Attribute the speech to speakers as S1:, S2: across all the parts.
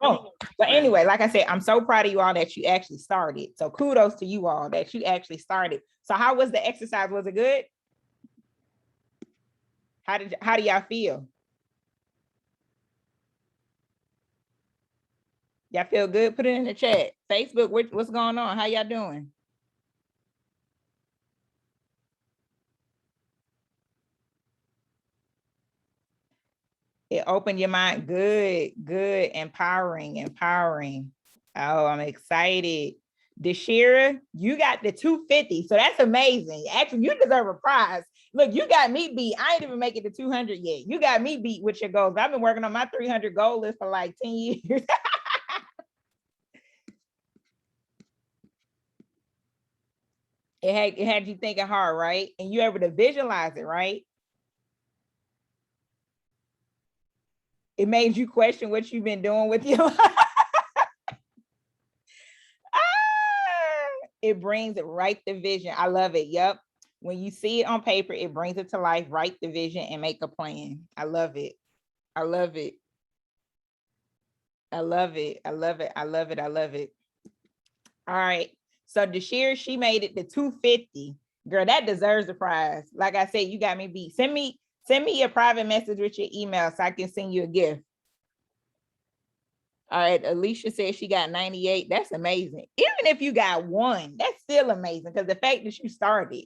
S1: Oh, but anyway, like I said, I'm so proud of you all that you actually started. So kudos to you all that you actually started. So how was the exercise? Was it good? How do y'all feel? Y'all feel good? Put it in the chat. Facebook, what's going on? How y'all doing? It opened your mind. Good. Empowering. Oh, I'm excited. Deshira, you got the 250. So that's amazing. Actually, you deserve a prize. Look, you got me beat. I ain't even make it to 200 yet. You got me beat with your goals. I've been working on my 300 goal list for like 10 years. It had you thinking hard, right? And you able to visualize it, right? It made you question what you've been doing with your life. It brings it, write the vision. I love it. Yep. When you see it on paper, it brings it to life. Write the vision and make a plan. I love it. I love it. I love it. I love it. I love it. I love it. All right. So Deshira, she made it to 250. Girl, that deserves a prize. Like I said, you got me beat. Send me a private message with your email so I can send you a gift. All right, Alicia says she got 98. That's amazing. Even if you got one, that's still amazing because the fact that you started.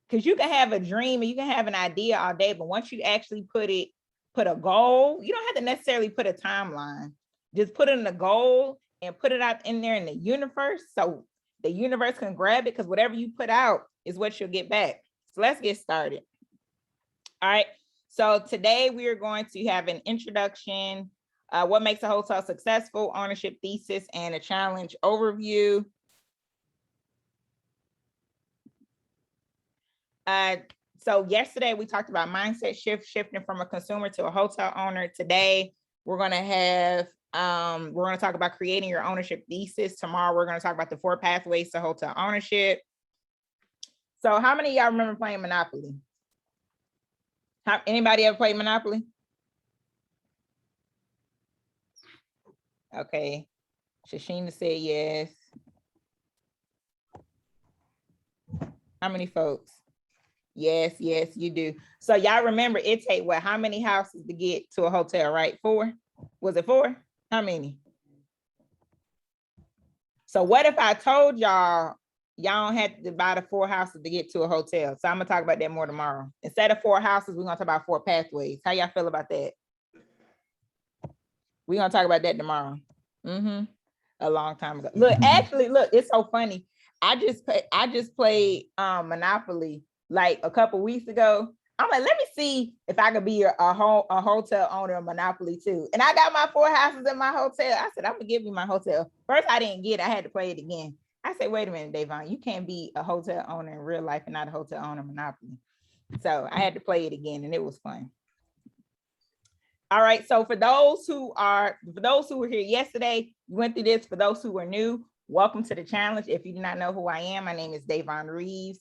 S1: Because you can have a dream and you can have an idea all day, but once you actually put a goal, you don't have to necessarily put a timeline. Just put in a goal and put it out in there in the universe so the universe can grab it because whatever you put out is what you'll get back. So let's get started. All right. So today we are going to have an introduction, what makes a hotel successful, ownership thesis, and a challenge overview. So yesterday we talked about mindset shifting from a consumer to a hotel owner. Today we're going to talk about creating your ownership thesis. Tomorrow we're going to talk about the 4 pathways to hotel ownership. So how many of y'all remember playing Monopoly? Anybody ever played Monopoly? Okay. Shashina said yes. How many folks? Yes, you do. So y'all remember it take what? How many houses to get to a hotel, right? 4? Was it 4? How many? So what if I told y'all don't have to buy the 4 houses to get to a hotel? So I'm gonna talk about that more tomorrow. Instead of 4 houses, we're gonna talk about 4 pathways. How y'all feel about that? We're gonna talk about that tomorrow. A long time ago. Look, actually, look, it's so funny. I just played Monopoly like a couple weeks ago. I'm like, let me see if I could be a hotel owner of Monopoly too. And I got my 4 houses in my hotel. I said, I'm gonna give you my hotel. First, I didn't get it. I had to play it again. I said, wait a minute, Davon, you can't be a hotel owner in real life and not a hotel owner of Monopoly. So I had to play it again and it was fun. All right, so for those who were here yesterday, we went through this. For those who are new, welcome to the challenge. If you do not know who I am, my name is Davon Reeves.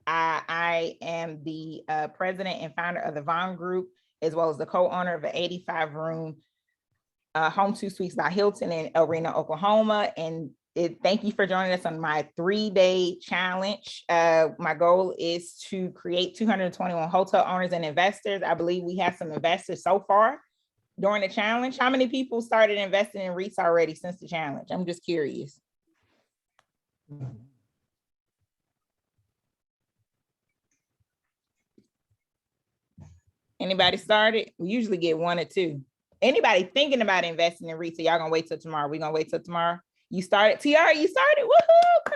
S1: I am the president and founder of the Vaughn Group, as well as the co-owner of an 85-room Home 2 Suites by Hilton in El Reno, Oklahoma. And thank you for joining us on my 3-day challenge. My goal is to create 221 hotel owners and investors. I believe we have some investors so far during the challenge. How many people started investing in REITs already since the challenge? I'm just curious. Anybody started? We usually get 1 or 2. Anybody thinking about investing in REITs? So y'all gonna wait till tomorrow? We're gonna wait till tomorrow. You started, Tiara, you started. Woohoo!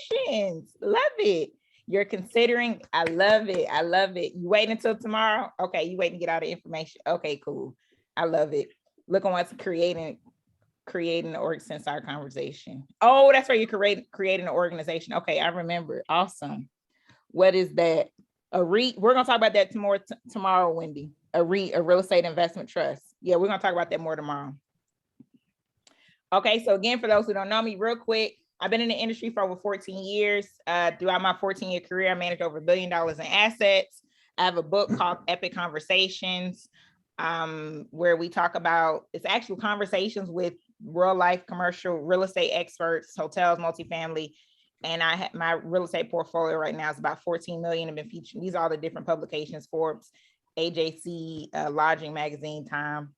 S1: Congratulations. Love it. You're considering. I love it. I love it. You waiting until tomorrow? Okay, you waiting to get all the information. Okay, cool. I love it. Look on what's creating the org since our conversation. Oh, that's right. You're creating an organization. Okay, I remember. Awesome. What is that? A REIT. We're gonna talk about that tomorrow, Wendy. A REIT, a real estate investment trust. Yeah, we're gonna talk about that more tomorrow. Okay, so again, for those who don't know me, real quick, I've been in the industry for over 14 years. Throughout my 14-year career, I managed over $1 billion in assets. I have a book called Epic Conversations. where we talk about, it's actual conversations with real life commercial real estate experts, hotels, multifamily. And I have my real estate portfolio right now is about 14 million have been featured. These are all the different publications: Forbes, AJC, Lodging Magazine, Time.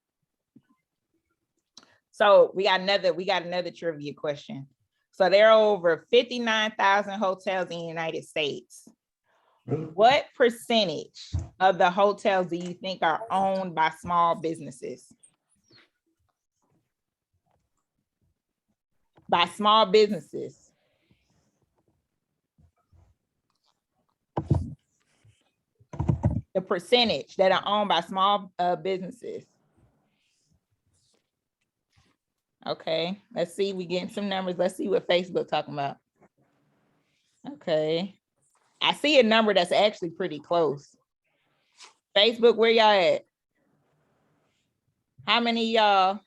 S1: So we got another trivia question. So there are over 59,000 hotels in the United States. What percentage of the hotels do you think are owned by small businesses? By small businesses. The percentage that are owned by small businesses. Okay, let's see. We getting some numbers. Let's see what Facebook talking about. Okay, I see a number that's actually pretty close. Facebook, where y'all at? How many of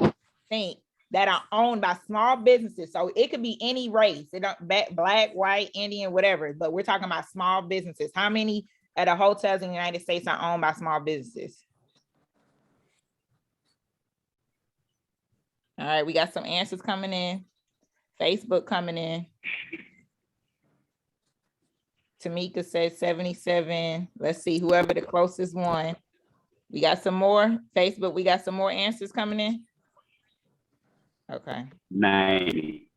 S1: y'all think that are owned by small businesses? So it could be any race. It don't black, white, Indian, whatever. But we're talking about small businesses. How many of the hotels in the United States are owned by small businesses? All right, we got some answers coming in. Facebook coming in. Tamika says 77. Let's see, whoever the closest one. We got some more. Facebook, we got some more answers coming in. Okay.
S2: 90.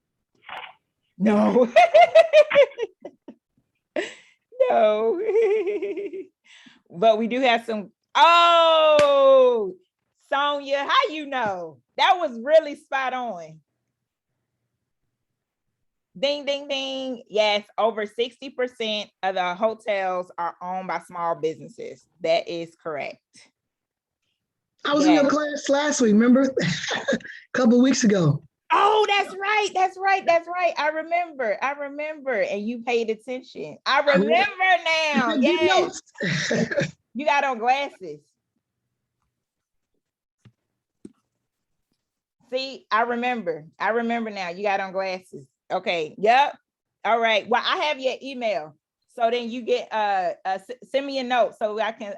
S1: No. No. But we do have some. Oh, Sonia, how you know? That was really spot on. Ding, ding, ding. Yes, over 60% of the hotels are owned by small businesses. That is correct.
S3: I was in your class last week, remember? A couple of weeks ago.
S1: Oh, that's right. That's right. That's right. I remember. And you paid attention. I remember now. Yes. You got on glasses. See, I remember now. You got on glasses. Okay. Yep. All right. Well, I have your email. So then you get send me a note so I can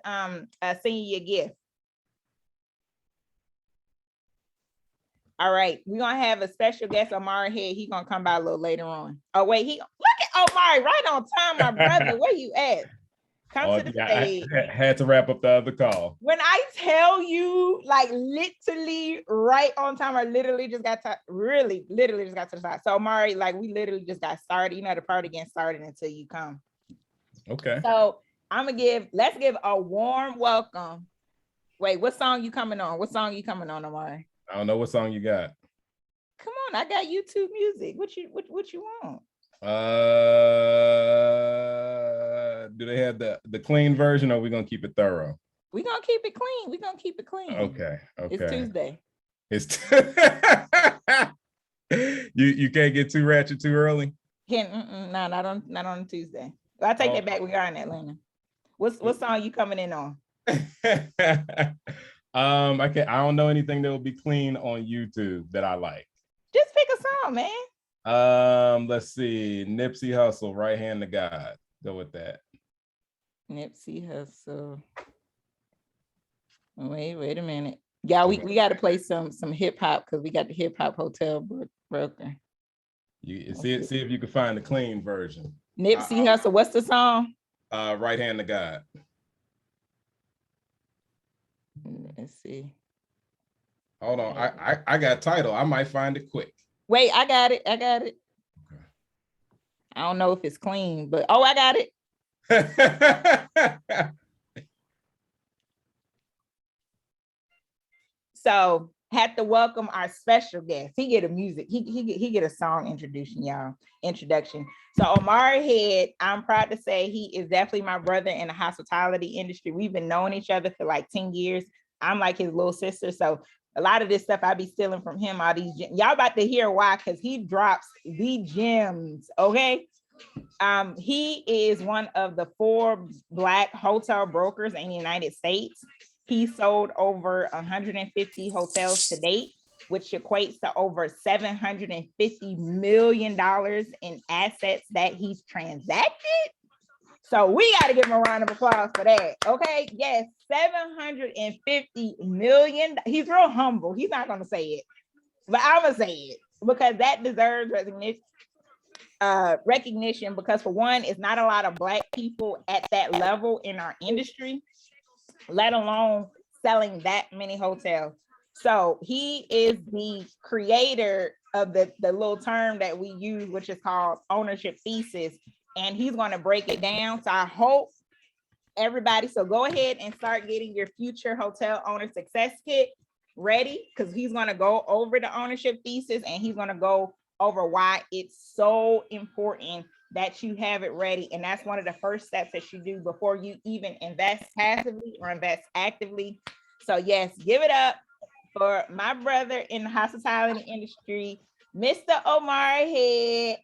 S1: send you your gift. All right. We're gonna have a special guest, Omari here. He's gonna come by a little later on. Oh, wait, look at Omari right on time, my brother. Where you at? Come to the stage.
S4: I had to wrap up the other call.
S1: When I tell you, like literally right on time, I literally just got to literally just got to the side. So Omari, like we literally just got started. You know, the party getting started until you come.
S4: Okay.
S1: So let's give a warm welcome. Wait, what song you coming on? What song you coming on, Omari?
S4: I don't know what song you got.
S1: Come on, I got YouTube music. What you want?
S4: Do they have the clean version, or are we gonna keep it thorough?
S1: We're gonna keep it clean.
S4: Okay.
S1: It's Tuesday.
S4: You can't get too ratchet too early.
S1: No, not on Tuesday. I take that back. We are in Atlanta. What song you coming in on?
S4: I don't know anything that will be clean on YouTube that I like.
S1: Just pick a song, man.
S4: Let's see. Nipsey Hussle, Right Hand to God. Go with that.
S1: Nipsey Hussle. Wait a minute. Yeah, we got to play some hip hop because we got the hip hop hotel broker.
S4: You see if you can find the clean version.
S1: Nipsey Hussle. What's the song?
S4: Right Hand to God.
S1: Let's see.
S4: Hold on. I got title. I might find it quick.
S1: Wait, I got it.
S4: Okay.
S1: I don't know if it's clean, but I got it. So had to welcome our special guest. He get a music. He get a song introduction, y'all. Introduction. So Omari Head, I'm proud to say he is definitely my brother in the hospitality industry. We've been knowing each other for like 10 years. I'm like his little sister. So a lot of this stuff I be stealing from him. All these y'all about to hear why, because he drops the gems. Okay. He is one of the 4 Black hotel brokers in the United States. He sold over 150 hotels to date, which equates to over $750 million in assets that he's transacted. So we got to give him a round of applause for that. Okay. Yes. $750 million. He's real humble. He's not going to say it, but I'm going to say it because that deserves recognition because for one, it's not a lot of Black people at that level in our industry, let alone selling that many hotels. So he is the creator of the little term that we use, which is called ownership thesis. And he's going to break it down. So I hope everybody, so go ahead and start getting your future hotel owner success kit ready because he's going to go over the ownership thesis and he's going to go over why it's so important that you have it ready. And that's one of the first steps that you do before you even invest passively or invest actively. So yes, give it up for my brother in the hospitality industry, Mr. Omar Head,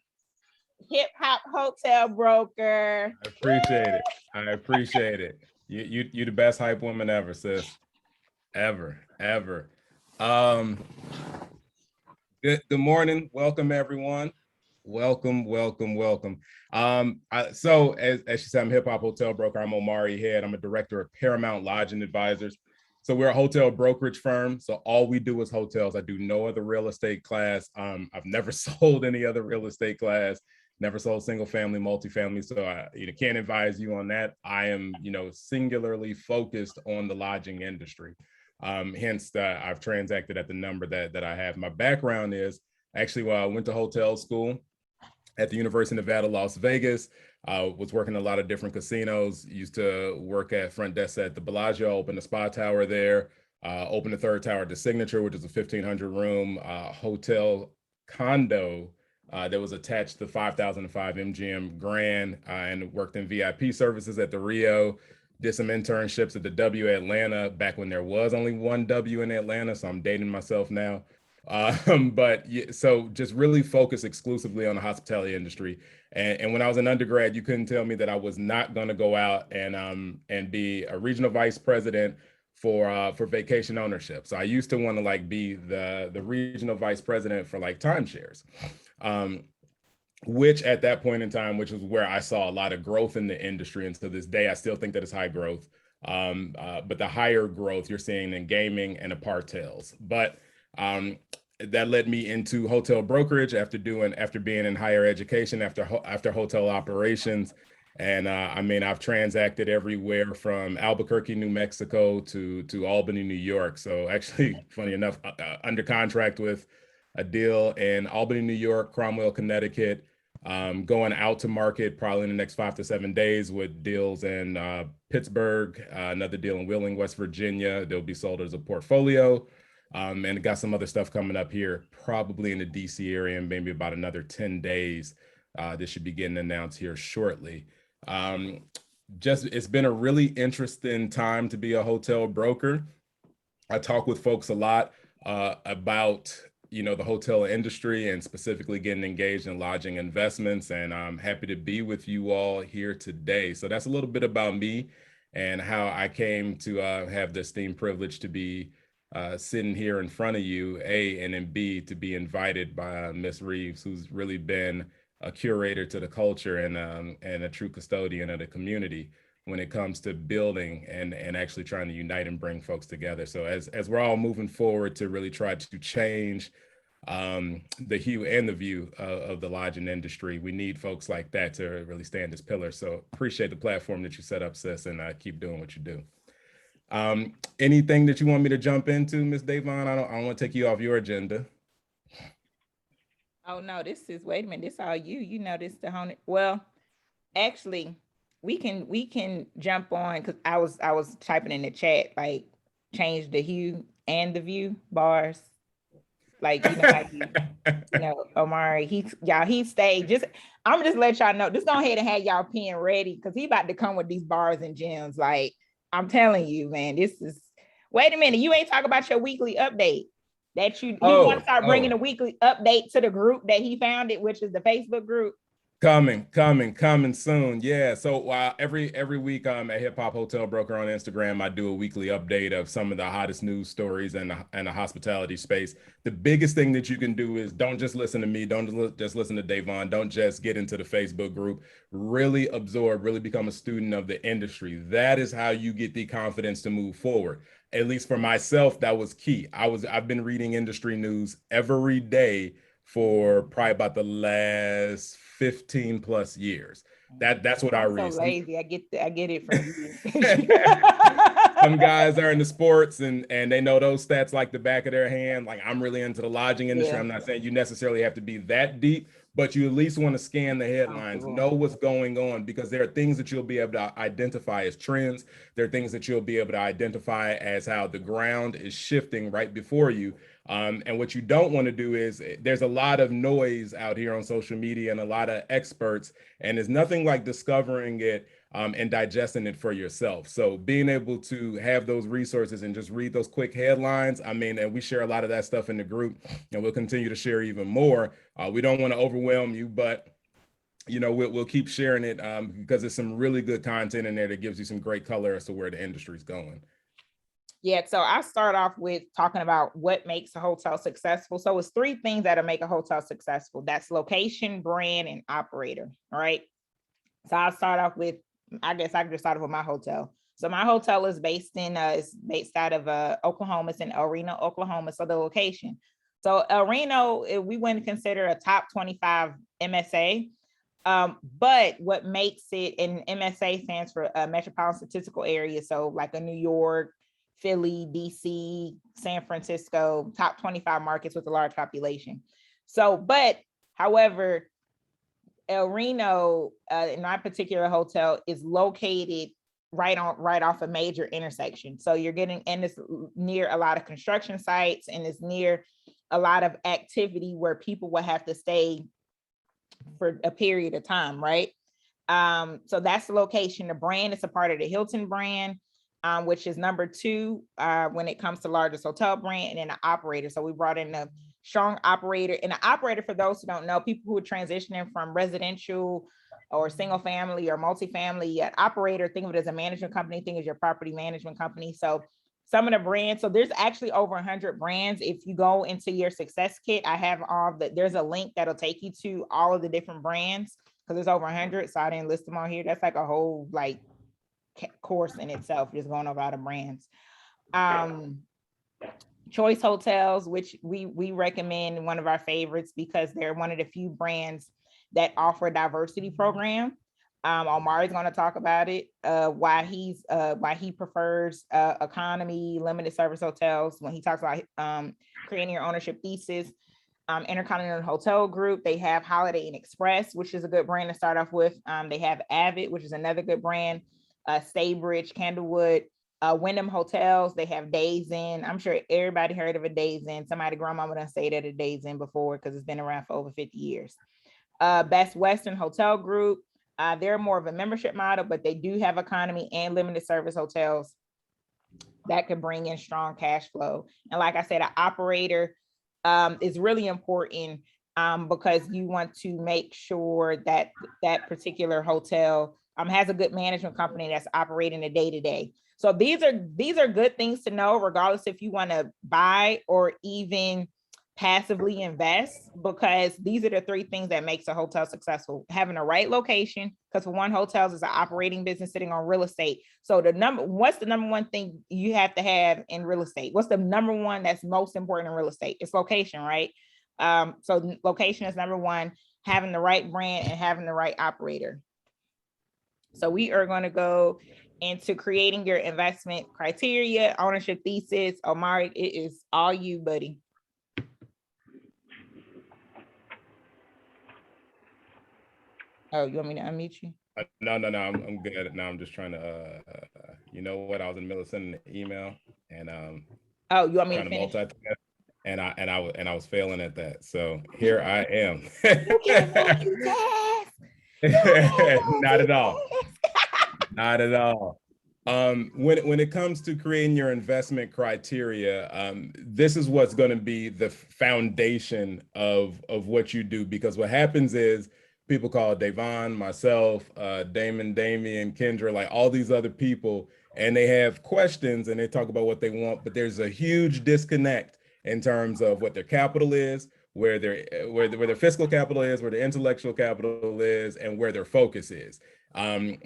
S1: hip hop hotel broker.
S4: I appreciate it. I appreciate it. You the best hype woman ever, sis. Ever. Good morning. Welcome everyone. Welcome. So as she said, I'm hip hop hotel broker. I'm Omari Head. I'm a director of Paramount Lodging Advisors. So we're a hotel brokerage firm. So all we do is hotels. I do no other real estate class. I've never sold any other real estate class. Never sold single family, multifamily. So I can't advise you on that. I am, singularly focused on the lodging industry. Hence, I've transacted at the number that I have. My background is actually, I went to hotel school at the University of Nevada, Las Vegas. Was working a lot of different casinos. Used to work at front desk at the Bellagio, opened the Spa Tower there, opened the third tower at the Signature, which is a 1,500 room hotel condo that was attached to the 5005 MGM Grand, and worked in VIP services at the Rio. Did some internships at the W Atlanta back when there was only one W in Atlanta. So I'm dating myself now. So just really focus exclusively on the hospitality industry. And when I was an undergrad, you couldn't tell me that I was not going to go out and be a regional vice president for vacation ownership. So I used to want to be the regional vice president for timeshares. Which at that point in time, which was where I saw a lot of growth in the industry. And to this day, I still think that it's high growth. But the higher growth you're seeing in gaming and apartels. But that led me into hotel brokerage after being in higher education, after hotel operations. And I've transacted everywhere from Albuquerque, New Mexico to Albany, New York. So actually, funny enough, under contract with a deal in Albany, New York, Cromwell, Connecticut, going out to market probably in the next 5 to 7 days with deals in Pittsburgh, another deal in Wheeling, West Virginia. They'll be sold as a portfolio. And got some other stuff coming up here, probably in the DC area, and maybe about another 10 days. This should be getting announced here shortly. It's been a really interesting time to be a hotel broker. I talk with folks a lot about the hotel industry and specifically getting engaged in lodging investments. And I'm happy to be with you all here today. So that's a little bit about me and how I came to have the esteemed privilege to be sitting here in front of you, A, and then B, to be invited by Miss Reeves, who's really been a curator to the culture and a true custodian of the community when it comes to building and actually trying to unite and bring folks together. So as we're all moving forward to really try to change the hue and the view of the lodging industry, we need folks like that to really stand as pillars. So appreciate the platform that you set up, sis, and keep doing what you do. Anything that you want me to jump into, Ms. Davon? I don't want to take you off your agenda.
S1: Oh no, wait a minute, this all you know this the whole. Well, actually, we can jump on because I was typing in the chat, change the hue and the view bars. Omari, he stayed. I'm just let y'all know. Just go ahead and have y'all pen ready because he about to come with these bars and gems. I'm telling you, man, this is. Wait a minute, you ain't talking about your weekly update that he want to start bringing a weekly update to the group that he founded, which is the Facebook group.
S4: Coming soon. Yeah. So every week at Hip Hop Hotel Broker on Instagram, I do a weekly update of some of the hottest news stories in the hospitality space. The biggest thing that you can do is don't just listen to me, don't just listen to Davon, don't just get into the Facebook group. Really absorb, really become a student of the industry. That is how you get the confidence to move forward. At least for myself, that was key. I've been reading industry news every day for probably about the last 15 plus years. That's what I
S1: I'm
S4: read.
S1: so lazy. I get it from you.
S4: Some guys are into sports and they know those stats like the back of their hand. Like I'm really into the lodging industry.
S1: Yeah.
S4: I'm not saying you necessarily have to be that deep, but you at least want to scan the headlines, know what's going on, because there are things that you'll be able to identify as trends. There are things that you'll be able to identify as how the ground is shifting right before you. And what you don't want to do is there's a lot of noise out here on social media and a lot of experts, and there's nothing like discovering it and digesting it for yourself. So being able to have those resources and just read those quick headlines, I mean, and we share a lot of that stuff in the group, and we'll continue to share even more. We don't want to overwhelm you, but we'll keep sharing it because there's some really good content in there that gives you some great color as to where the industry's going.
S1: Yeah, so I start off with talking about what makes a hotel successful. So it's three things that'll make a hotel successful. That's location, brand, and operator. All right. So I'll start off with, I guess I can just start off with my hotel. So my hotel is based out of Oklahoma. It's in El Reno, Oklahoma. So the location. So El Reno, we wouldn't consider a top 25 MSA. But what makes it, and MSA stands for Metropolitan Statistical Area. So like a New York, Philly, DC, San Francisco, top 25 markets with a large population. So, but however, El Reno, in my particular hotel, is located right off a major intersection. So you're getting, and it's near a lot of construction sites, and it's near a lot of activity where people will have to stay for a period of time, right? So that's the location. The brand is a part of the Hilton brand, which is number 2 when it comes to largest hotel brand, and then an operator. So we brought in a strong operator. And an operator, for those who don't know, people who are transitioning from residential or single family or multifamily, an operator, think of it as a management company, think of your property management company. So some of the brands, so there's actually over 100 brands. If you go into your success kit, I have there's a link that'll take you to all of the different brands, because there's over 100. So I didn't list them all here. That's like a whole course in itself, just going over all the brands. Choice Hotels, which we recommend, one of our favorites, because they're one of the few brands that offer a diversity program. Omari's going to talk about it, why he prefers economy, limited service hotels when he talks about creating your ownership thesis. Intercontinental Hotel Group, they have Holiday Inn Express, which is a good brand to start off with. They have Avid, which is another good brand. Staybridge, Candlewood, Wyndham Hotels, they have Days Inn. I'm sure everybody heard of a Days Inn. Somebody grandmama done stayed at a Days Inn before, because it's been around for over 50 years. Best Western Hotel Group, they're more of a membership model, but they do have economy and limited service hotels that can bring in strong cash flow. And like I said, an operator is really important because you want to make sure that that particular hotel has a good management company that's operating the day-to-day. So these are good things to know, regardless if you want to buy or even passively invest, because these are the three things that makes a hotel successful. Having the right location, because for one, hotels is an operating business sitting on real estate. So what's the number one thing you have to have in real estate? What's the number one that's most important in real estate? It's location, right? So location is number one, having the right brand and having the right operator. So we are going to go into creating your investment criteria, ownership thesis. Omari, it is all you, buddy. Oh, you want me to unmute you?
S4: No, I'm good. Now I'm just trying to, you know what? I was in the middle of sending an email, and
S1: oh, you want me to finish?
S4: Multitask, and I was failing at that. So here I am.
S1: You can't multitask.
S4: Not at all. Not at all. When it comes to creating your investment criteria, this is what's going to be the foundation of what you do, because what happens is people call Davon, myself, Damon, Damian, Kendra, like all these other people, and they have questions and they talk about what they want, but there's a huge disconnect in terms of what their capital is, where their fiscal capital is, where their intellectual capital is, and where their focus is,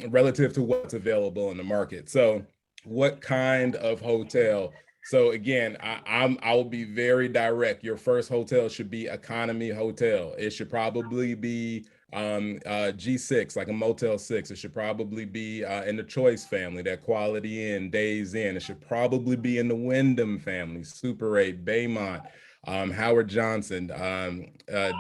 S4: relative to what's available in the market. So what kind of hotel? So again, I will be very direct. Your first hotel should be economy hotel. It should probably be G6, like a Motel 6. It should probably be in the Choice family, that Quality Inn, Days Inn. It should probably be in the Wyndham family, Super 8, Baymont, Howard Johnson,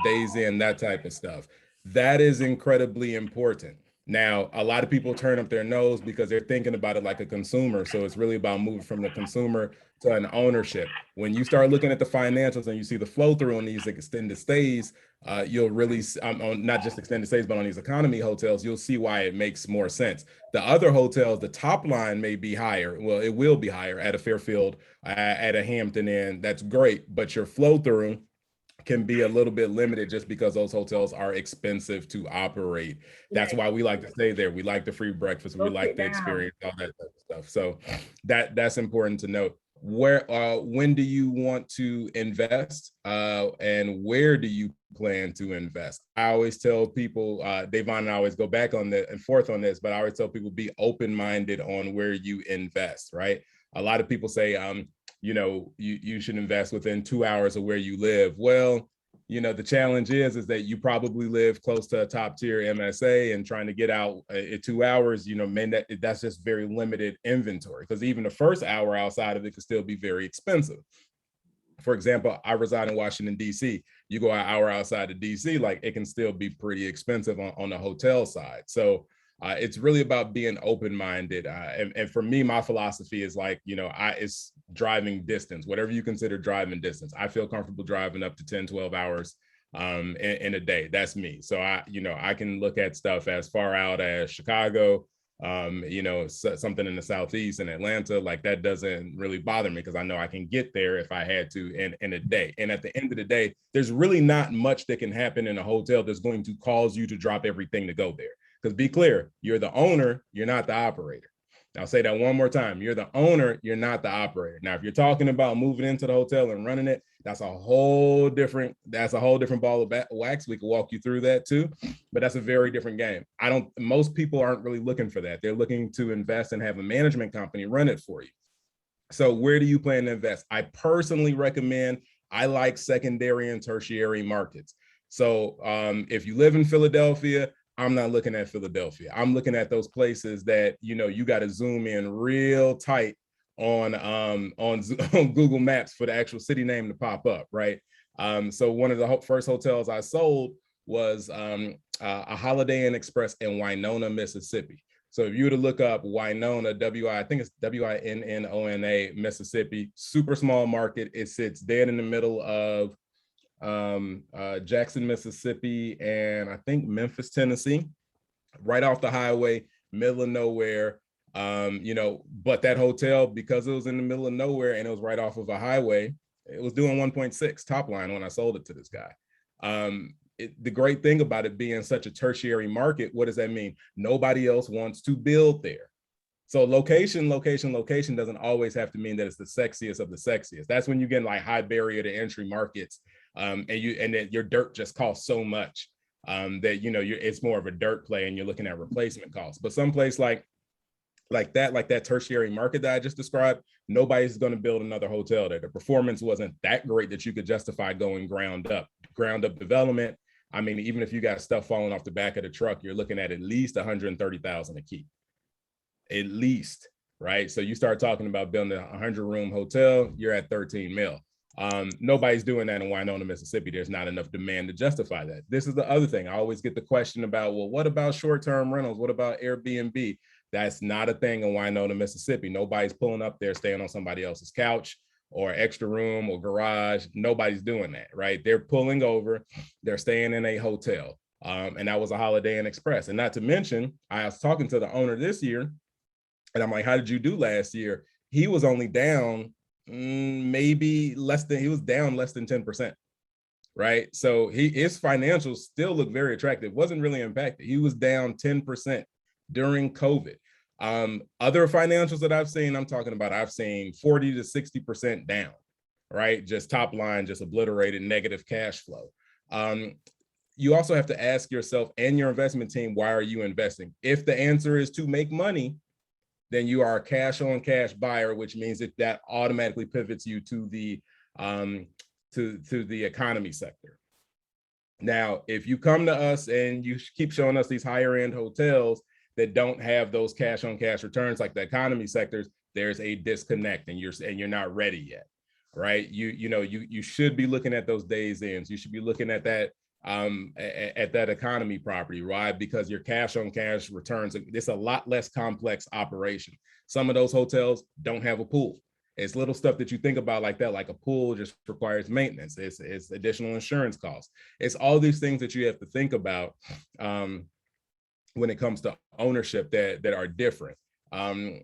S4: Days Inn, that type of stuff. That is incredibly important. Now, a lot of people turn up their nose because they're thinking about it like a consumer. So it's really about moving from the consumer to an ownership. When you start looking at the financials and you see the flow through on these extended stays, you'll really, on not just extended stays, but on these economy hotels, you'll see why it makes more sense. The other hotels, the top line may be higher. Well, it will be higher at a Fairfield, at a Hampton Inn. That's great, but your flow through can be a little bit limited just because those hotels are expensive to operate. That's why we like to stay there. We like the free breakfast. We like the experience, all that type of stuff. So that's important to note. Where, when do you want to invest, and where do you plan to invest? I always tell people, Davon and I always go back on the and forth on this, but I always tell people be open-minded on where you invest, right? A lot of people say, you know, you should invest within 2 hours of where you live. Well, you know, the challenge is that you probably live close to a top tier MSA, and trying to get out in 2 hours, you know, that's just very limited inventory, because even the first hour outside of it could still be very expensive. For example, I reside in Washington, D.C. You go an hour outside of D.C., like it can still be pretty expensive on the hotel side. So it's really about being open-minded. And for me, my philosophy is like, you know, it's driving distance, whatever you consider driving distance. I feel comfortable driving up to 10, 12 hours in a day. That's me. So I can look at stuff as far out as Chicago, you know, something in the Southeast and Atlanta, like that doesn't really bother me because I know I can get there if I had to in a day. And at the end of the day, there's really not much that can happen in a hotel that's going to cause you to drop everything to go there. Because be clear, you're the owner, you're not the operator. I'll say that one more time. You're the owner, you're not the operator. Now, if you're talking about moving into the hotel and running it, that's a whole different ball of wax. We can walk you through that too, but that's a very different game. Most people aren't really looking for that. They're looking to invest and have a management company run it for you. So where do you plan to invest? I personally recommend, I like secondary and tertiary markets. So if you live in Philadelphia, I'm not looking at Philadelphia. I'm looking at those places that, you know, you got to zoom in real tight on Google Maps for the actual city name to pop up, right? So one of the first hotels I sold was a Holiday Inn Express in Winona, Mississippi. So if you were to look up Winona, I think it's Winnona, Mississippi, super small market. It sits dead in the middle of Jackson, Mississippi, and I think Memphis, Tennessee, right off the highway, middle of nowhere. You know, but that hotel, because it was in the middle of nowhere and it was right off of a highway, it was doing 1.6 top line when I sold it to this guy. The great thing about it being such a tertiary market, what does that mean? Nobody else wants to build there. So location doesn't always have to mean that it's the sexiest of the sexiest. That's when you get like high barrier to entry markets, and then your dirt just costs so much that, you know, it's more of a dirt play and you're looking at replacement costs. But someplace like that tertiary market that I just described, nobody's going to build another hotel there. The performance wasn't that great that you could justify going ground up development. I mean, even if you got stuff falling off the back of the truck, you're looking at least $130,000 a key. At least, right? So you start talking about building a 100-room hotel, you're at 13 mil. Nobody's doing that in Winona, Mississippi. There's not enough demand to justify that. This is the other thing. I always get the question about, well, what about short-term rentals? What about Airbnb? That's not a thing in Winona, Mississippi. Nobody's pulling up there, staying on somebody else's couch or extra room or garage. Nobody's doing that, right? They're pulling over, they're staying in a hotel. And that was a Holiday Inn Express. And not to mention, I was talking to the owner this year, and I'm like, how did you do last year? He was only down maybe less than 10%. right? So his financials still look very attractive. Wasn't really impacted. He was down 10% during COVID. Other financials that I've seen, I've seen 40 to 60% down, right? Just top line, just obliterated, negative cash flow. You also have to ask yourself and your investment team, why are you investing? If the answer is to make money, then you are a cash on cash buyer, which means that automatically pivots you to the to the economy sector. Now, if you come to us and you keep showing us these higher end hotels that don't have those cash on cash returns like the economy sectors, there's a disconnect, and you're not ready yet, right? You should be looking at those days ends. You should be looking at that at that economy property, right? Because your cash on cash returns, it's a lot less complex operation. Some of those hotels don't have a pool. It's little stuff that you think about like that, like a pool just requires maintenance. It's additional insurance costs. It's all these things that you have to think about when it comes to ownership that are different. I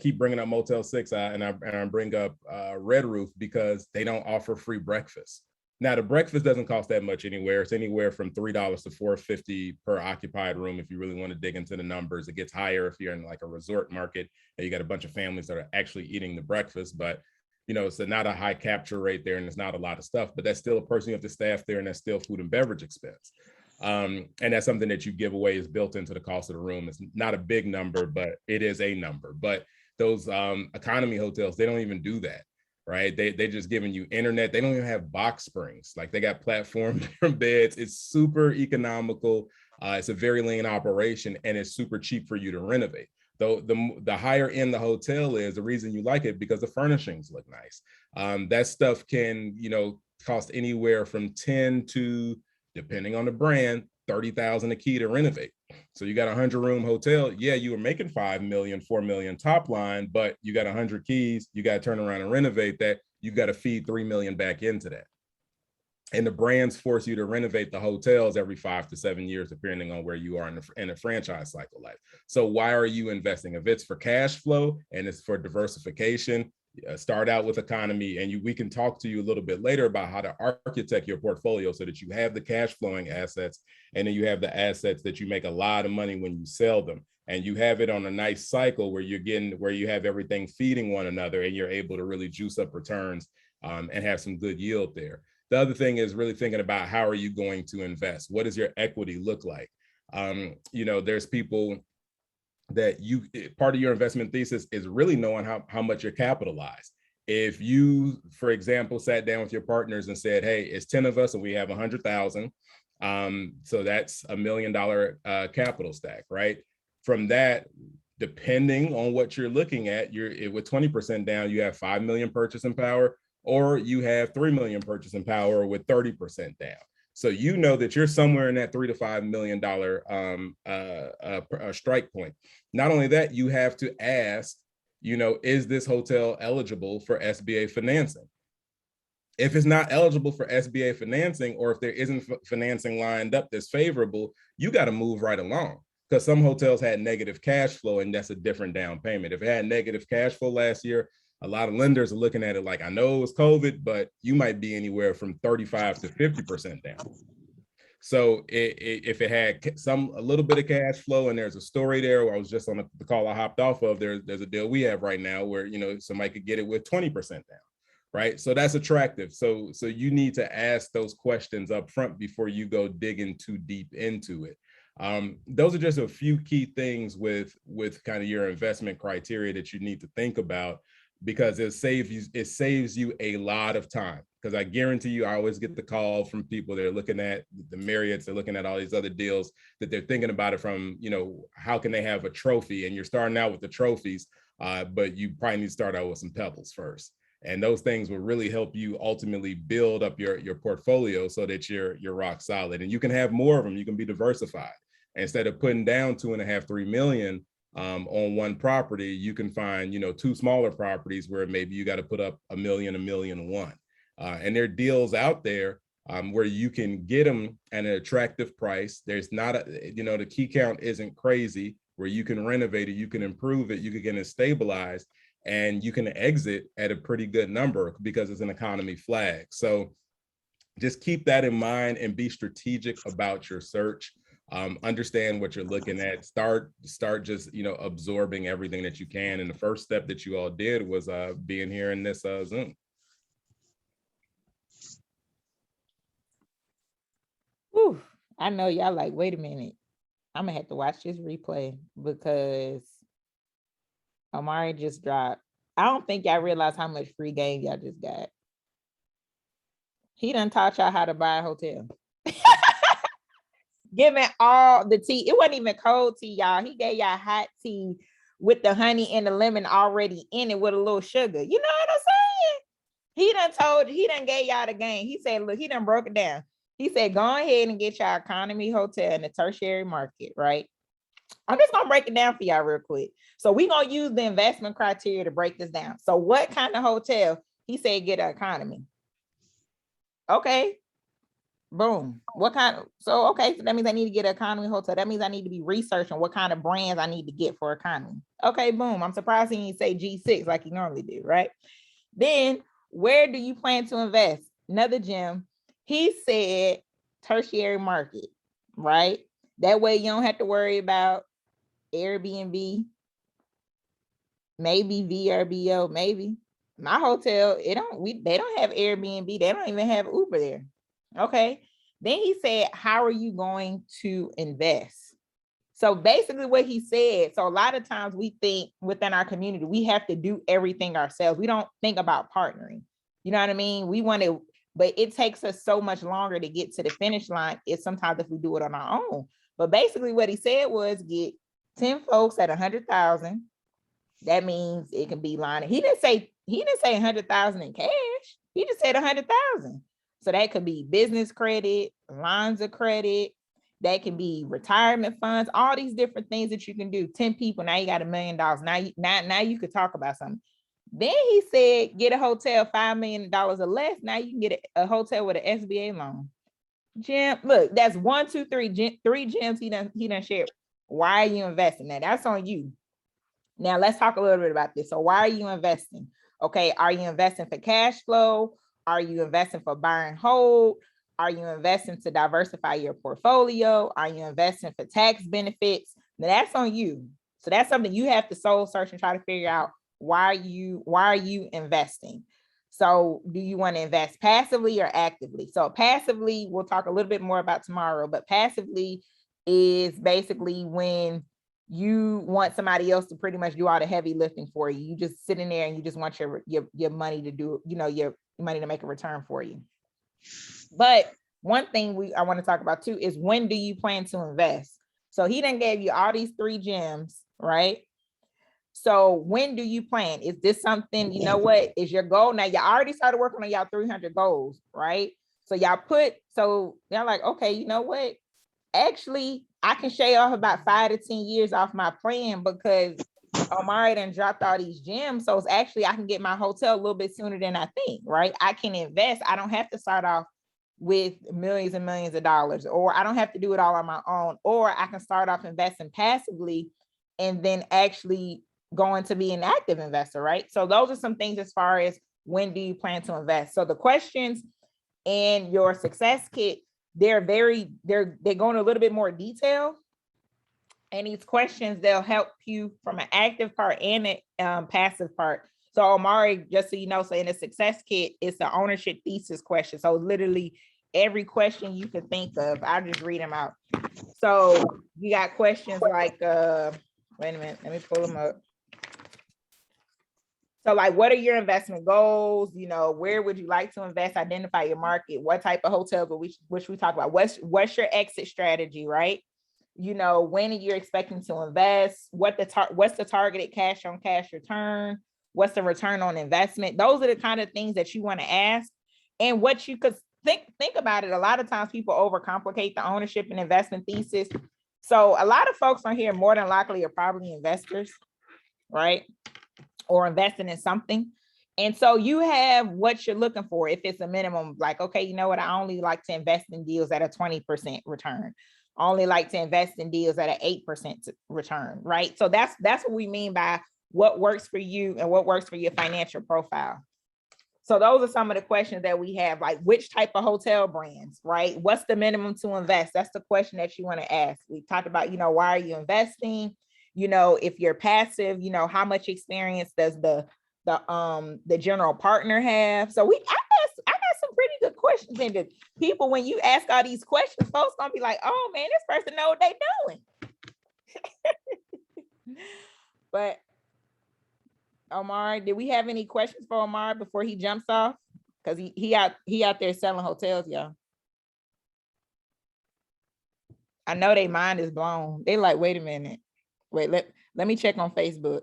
S4: keep bringing up Motel 6 and I bring up Red Roof because they don't offer free breakfast. Now, the breakfast doesn't cost that much anywhere. It's anywhere from $3 to $4.50 per occupied room. If you really want to dig into the numbers, it gets higher if you're in like a resort market and you got a bunch of families that are actually eating the breakfast. But, it's not a high capture rate there and it's not a lot of stuff, but that's still a person you have to staff there and that's still food and beverage expense. And that's something that you give away is built into the cost of the room. It's not a big number, but it is a number. But those economy hotels, they don't even do that. Right? They just giving you internet. They don't even have box springs. Like they got platform beds. It's super economical. It's a very lean operation and it's super cheap for you to renovate. Though the higher end the hotel is, the reason you like it because the furnishings look nice. That stuff can, cost anywhere from 10 to, depending on the brand, 30,000 a key to renovate. So you got a 100-room hotel. Yeah, you were making 5 million, 4 million top line, but you got 100 keys. You got to turn around and renovate that. You got to feed 3 million back into that. And the brands force you to renovate the hotels every 5 to 7 years, depending on where you are in the franchise cycle life. So why are you investing? If it's for cash flow and it's for diversification, start out with economy, and we can talk to you a little bit later about how to architect your portfolio so that you have the cash flowing assets and then you have the assets that you make a lot of money when you sell them, and you have it on a nice cycle where you have everything feeding one another and you're able to really juice up returns and have some good yield there. The other thing is really thinking about how are you going to invest? What does your equity look like? There's people that part of your investment thesis is really knowing how much you're capitalized. If you, for example, sat down with your partners and said, hey, it's 10 of us and we have 100,000. So that's $1 million capital stack, right? From that, depending on what you're looking at, with 20% down, you have 5 million purchasing power, or you have 3 million purchasing power with 30% down. So you know that you're somewhere in that $3 to $5 million strike point. Not only that, you have to ask, is this hotel eligible for SBA financing? If it's not eligible for SBA financing, or if there isn't financing lined up that's favorable, you got to move right along, because some hotels had negative cash flow and that's a different down payment. If it had negative cash flow last year, a lot of lenders are looking at it like, I know it was COVID, but you might be anywhere from 35 to 50% down. So if it had a little bit of cash flow, and there's a story there where I was just on the call I hopped off of, there's a deal we have right now where, somebody could get it with 20% down, right? So that's attractive. So you need to ask those questions up front before you go digging too deep into it. Those are just a few key things with kind of your investment criteria that you need to think about, because it saves you a lot of time. Because I guarantee you, I always get the call from people that are looking at the Marriotts, they're looking at all these other deals, that they're thinking about it from, how can they have a trophy? And you're starting out with the trophies, but you probably need to start out with some pebbles first. And those things will really help you ultimately build up your portfolio so that you're rock solid. And you can have more of them. You can be diversified. Instead of putting down 2.5, 3 million on one property, you can find, 2 smaller properties where maybe you got to put up $1 million, $1.1 million. And there are deals out there where you can get them at an attractive price. There's not the key count isn't crazy, where you can renovate it, you can improve it, you can get it stabilized, and you can exit at a pretty good number because it's an economy flag. So just keep that in mind and be strategic about your search. Understand what you're looking at. Start just, absorbing everything that you can. And the first step that you all did was being here in this Zoom.
S1: Whew, I know y'all like, wait a minute. I'm gonna have to watch this replay because Omari just dropped. I don't think y'all realize how much free game y'all just got. He done taught y'all how to buy a hotel. Giving all the tea. It wasn't even cold tea, y'all. He gave y'all hot tea with the honey and the lemon already in it with a little sugar. You know what I'm saying? He done gave y'all the game. He said, look, he done broke it down. He said, go ahead and get your economy hotel in the tertiary market, right? I'm just gonna break it down for y'all real quick. So we're gonna use the investment criteria to break this down. So what kind of hotel? He said, get an economy. Okay. Boom. So that means I need to get an economy hotel. That means I need to be researching what kind of brands I need to get for economy. Okay, boom. I'm surprised he didn't say G6 like he normally do, right? Then where do you plan to invest? Another gem. He said tertiary market, right? That way you don't have to worry about Airbnb, maybe VRBO, maybe. My hotel, they don't have Airbnb. They don't even have Uber there. Okay. Then he said, how are you going to invest? So basically what he said, so a lot of times we think within our community, we have to do everything ourselves. We don't think about partnering. You know what I mean? We want to, but it takes us so much longer to get to the finish line. It's sometimes if we do it on our own. But basically what he said was get 10 folks at 100,000. That means it can be line. He didn't say 100,000 in cash. He just said 100,000. So that could be business credit, lines of credit. That can be retirement funds, all these different things that you can do. 10 people, now you got $1 million. Now you could talk about something. Then he said, get a hotel, $5 million or less. Now you can get a hotel with an SBA loan. Jim, look, that's 1, 2, 3, 3 gems he done shared. Why are you investing that? That's on you. Now let's talk a little bit about this. So why are you investing? Okay, are you investing for cash flow? Are you investing for buy and hold? Are you investing to diversify your portfolio? Are you investing for tax benefits? Now that's on you. So that's something you have to soul search and try to figure out why are you investing? So do you want to invest passively or actively? So passively, we'll talk a little bit more about tomorrow, but passively is basically when you want somebody else to pretty much do all the heavy lifting for you. You just sit in there and you just want your money to do, your money to make a return for you. But one thing I want to talk about too is when do you plan to invest? So he done gave you all these 3 gems, right? So when do you plan? Is this something, what is your goal? Now you already started working on y'all 300 goals, right? So y'all like, okay, you know what? Actually, I can shave off about 5 to 10 years off my plan because Omari done dropped all these gems. So it's actually, I can get my hotel a little bit sooner than I think, right? I can invest. I don't have to start off with millions and millions of dollars, or I don't have to do it all on my own, or I can start off investing passively and then actually going to be an active investor, right? So those are some things as far as when do you plan to invest? So the questions in your success kit, they're going a little bit more detail. And these questions, they'll help you from an active part and a passive part. So Omari, just so you know, so in the success kit, it's the ownership thesis question. So literally every question you can think of, I'll just read them out. So you got questions like, wait a minute, let me pull them up. So like, what are your investment goals? Where would you like to invest? Identify your market. What type of hotels, which we talk about? What's your exit strategy, right? When are you expecting to invest? What's the targeted cash on cash return? What's the return on investment? Those are the kind of things that you want to ask. And what you could think about it. A lot of times people overcomplicate the ownership and investment thesis. So a lot of folks on here more than likely are probably investors, right? Or investing in something. And so you have what you're looking for. If it's a minimum, like, okay, you know what? I only like to invest in deals at a 20% return. I only like to invest in deals at an 8% return, right? So that's what we mean by what works for you and what works for your financial profile. So those are some of the questions that we have, like which type of hotel brands, right? What's the minimum to invest? That's the question that you want to ask. We talked about, why are you investing? If you're passive, how much experience does the general partner have? So I got some pretty good questions. And the people, when you ask all these questions, folks gonna be like, oh man, this person know what they doing. But Omar, did we have any questions for Omar before he jumps off? Because he out there selling hotels, y'all. I know their mind is blown. They like, wait a minute. Wait, let me check on Facebook.